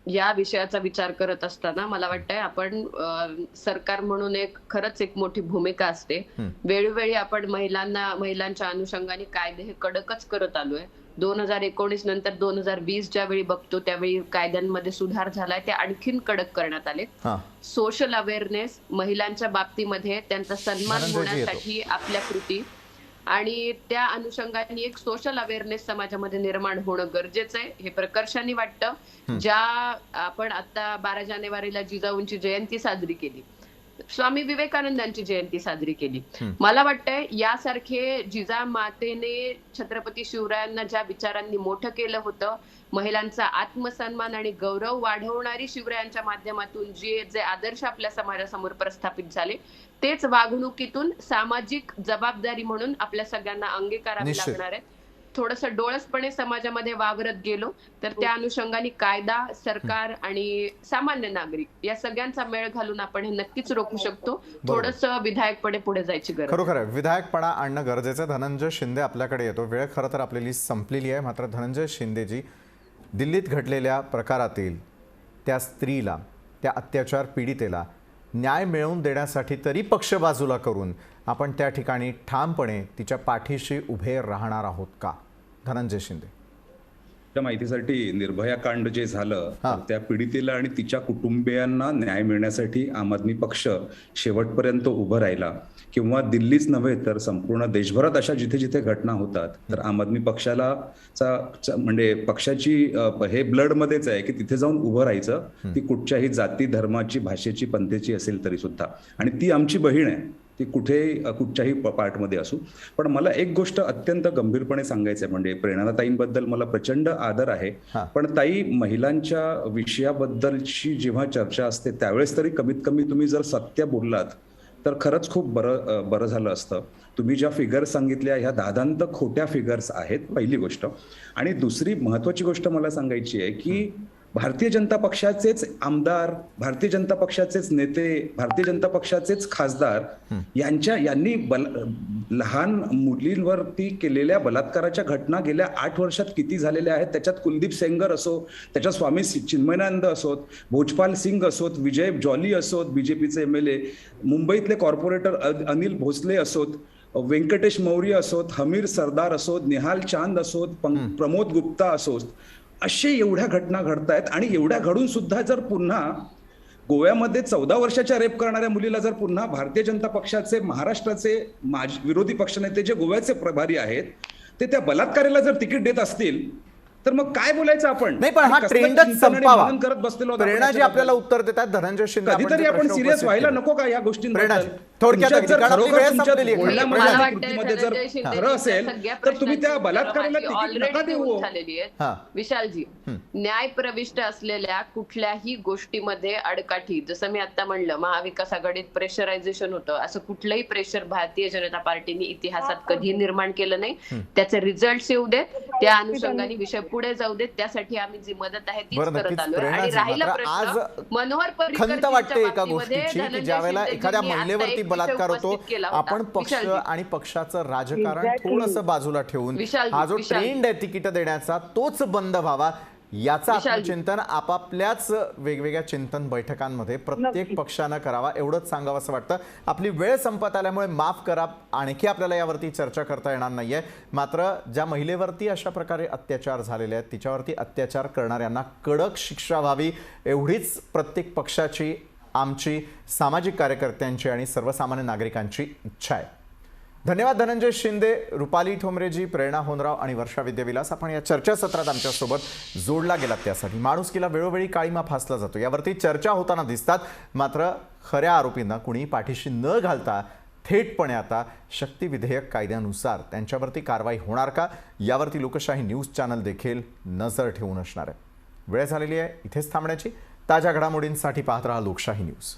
[SPEAKER 6] या विषयाचा विचार करत असताना मला वाटतंय आपण सरकार म्हणून खरंच एक मोठी भूमिका असते. वेळोवेळी आपण महिलांच्या अनुषंगाने कायदे हे कडकच करत आलोय. 2019 नंतर 2020 ज्यावेळी बघतो त्यावेळी कायद्यांमध्ये सुधार झालाय, ते आणखीन कडक करण्यात आले. सोशल अवेअरनेस महिलांच्या बाबतीमध्ये त्यांचा सन्मान होण्यासाठी आपल्या कृती आणि त्या अनुषंगाने एक सोशल अवेअरनेस समाजामध्ये निर्माण होणं गरजेचं आहे, हे प्रकर्षाने वाटतं. ज्या आपण आता 12 जानेवारीला जिजाऊंची जयंती साजरी केली, स्वामी विवेकानंदांची जयंती साजरी केली. मला वाटतंय यासारखे जिजामातेने छत्रपती शिवरायांना ज्या विचारांनी मोठं केलं होतं, महिलांचा आत्मसन्मान आणि गौरव वाढवणारी शिवरायांच्या माध्यमातून जे आदर्श आपल्या समाजासमोर प्रस्थापित झाले, तेच वागणुकीतून सामाजिक जबाबदारी म्हणून आपल्या सगळ्यांना अंगीकारावे लागणार आहे. थोडंसं डोळसपणे समाजामध्ये वावरत गेलो तर त्या अनुषंगाने कायदा, सरकार आणि सामान्य नागरिक या सगळ्यांचा मेळ घालून आपण हे नक्कीच रोखू शकतो. थोडंसं विधायकपणे पुढे जायची गरज.
[SPEAKER 1] खरोखर आहे, विधायकपणा आणणं गरजेचं. धनंजय शिंदे आपल्याकडे येतो. वेळ खरं तर आपली लिस्ट संपलेली आहे, मात्र धनंजय शिंदेजी, दिल्लीत घडलेल्या प्रकारातील त्या स्त्रीला, त्या अत्याचार पीडितेला न्याय मिळवून देण्यासाठी तरी पक्ष बाजूला करून आपण त्या ठिकाणी ठामपणे तिच्या पाठीशी उभे राहणार आहोत का? धनंजय शिंदे.
[SPEAKER 9] त्या माहितीसाठी निर्भया कांड जे झालं, त्या पीडितेला आणि तिच्या कुटुंबियांना न्याय मिळण्यासाठी आम आदमी पक्ष शेवटपर्यंत उभं राहिला. किंवा दिल्लीच नव्हे तर संपूर्ण देशभरात अशा जिथे जिथे घटना होतात तर आम आदमी पक्षाला म्हणजे पक्षाची हे ब्लडमध्येच आहे की तिथे जाऊन उभं राहायचं. ती कुठच्याही जाती, धर्माची, भाषेची, पंथेची असेल तरी सुद्धा. आणि ती आमची बहीण आहे, ती कुठच्याही पार्टमध्ये असू. पण मला एक गोष्ट अत्यंत गंभीरपणे सांगायचं आहे, म्हणजे प्रेरणाताईंबद्दल मला प्रचंड आदर आहे, पण ताई, महिलांच्या विषयाबद्दलची जेव्हा चर्चा असते त्यावेळेस तरी कमीत कमी तुम्ही जर सत्य बोललात तर खरंच खूप बरं झालं असतं. तुम्ही ज्या फिगर्स सांगितल्या ह्या दादांत खोट्या फिगर्स आहेत, पहिली गोष्ट. आणि दुसरी महत्वाची गोष्ट मला सांगायची आहे की भारतीय जनता पक्षाचेच आमदार, भारतीय जनता पक्षाचेच नेते, भारतीय जनता पक्षाचेच खासदार यांनी लहान मुलींवरती केलेल्या बलात्काराच्या घटना गेल्या 8 वर्षात किती झालेल्या आहेत. त्याच्यात कुलदीप सेंगर असो, त्याच्यात स्वामी चिन्मयानंद असोत, भोजपाल सिंग असोत, विजय जॉली असोत, बीजेपीचे MLA, मुंबईतले कॉर्पोरेटर अनिल भोसले असोत, व्यंकटेश मौर्य असोत, हमीर सरदार असोत, निहाल चांद असोत, प्रमोद गुप्ता असोत, असे एवढ्या घटना घडतायत. आणि एवढ्या घडून सुद्धा जर पुन्हा गोव्यामध्ये 14 वर्षाच्या रेप करणाऱ्या मुलीला जर पुन्हा भारतीय जनता पक्षाचे महाराष्ट्राचे विरोधी पक्षनेते जे गोव्याचे प्रभारी आहेत ते त्या बलात्काराला जर तिकीट देत असतील तर मग काय बोलायचं आपण?
[SPEAKER 1] नाही, पण हा ट्रेंडच संपावा. प्रेरणाजी आपल्याला उत्तर देतात. धनंजय शिंदे,
[SPEAKER 9] कधीतरी आपण सिरियस व्हायला नको का या गोष्टींबद्दल?
[SPEAKER 1] थोडक्यात
[SPEAKER 9] खरं असेल तर तुम्ही त्या बलात्काराला तिकीट नका देऊ.
[SPEAKER 6] विशालजी, न्याय प्रविष्ट असलेल्या कुठल्याही गोष्टीमध्ये अडकाठी, जसं मी आता म्हणलं, महाविकास आघाडीत प्रेशरायझेशन होतं, असं कुठलंही प्रेशर भारतीय जनता पार्टीने इतिहासात कधी निर्माण केलं नाही. त्याचे रिझल्ट येऊ देत, त्या अनुषंगाने विषय पुढे जाऊ देत, त्यासाठी आम्ही जी मदत आहे तीच करत आलोय. आणि राहिला प्रश्न मनोहर
[SPEAKER 1] खंत वाटते एका गोष्टीची की ज्यावेळेला एखाद्या महिलेवरती बलात्कार होतो, आपण पक्ष आणि पक्षाचं राजकारण थोडंसं बाजूला ठेवून हा जो ट्रेंड आहे तिकीट देण्याचा तोच बंद व्हावा, याचा आत्मचिंतन आपापल्याच वेगवेगळ्या चिंतन बैठकांमध्ये प्रत्येक पक्षानं करावा, एवढंच सांगावं असं वाटतं. आपली वेळ संपत आल्यामुळे माफ करा, आणखी आपल्याला यावरती चर्चा करता येणार नाहीये. मात्र ज्या महिलेवरती अशा प्रकारे अत्याचार झालेले आहेत, तिच्यावरती अत्याचार करणाऱ्यांना कडक शिक्षा व्हावी, एवढीच प्रत्येक पक्षाची, आमची, सामाजिक कार्यकर्त्यांची आणि सर्वसामान्य नागरिकांची इच्छा आहे. धन्यवाद धनंजय शिंदे, रुपाली ठोंबरेजी, प्रेरणा होनराव आणि वर्षा विद्याविलास. आपण या चर्चासत्रात आमच्यासोबत जोडला गेलात त्यासाठी. माणुसकीला वेळोवेळी काळीमा फासला जातो, यावरती चर्चा होताना दिसतात. मात्र खऱ्या आरोपींना कुणी पाठीशी न घालता थेटपणे आता शक्ती विधेयक कायद्यानुसार त्यांच्यावरती कारवाई होणार का, यावरती लोकशाही न्यूज चॅनल देखील नजर ठेवून असणार आहे. वेळ झालेली आहे इथेच थांबण्याची. ताज्या घडामोडींसाठी पाहत रहा लोकशाही न्यूज.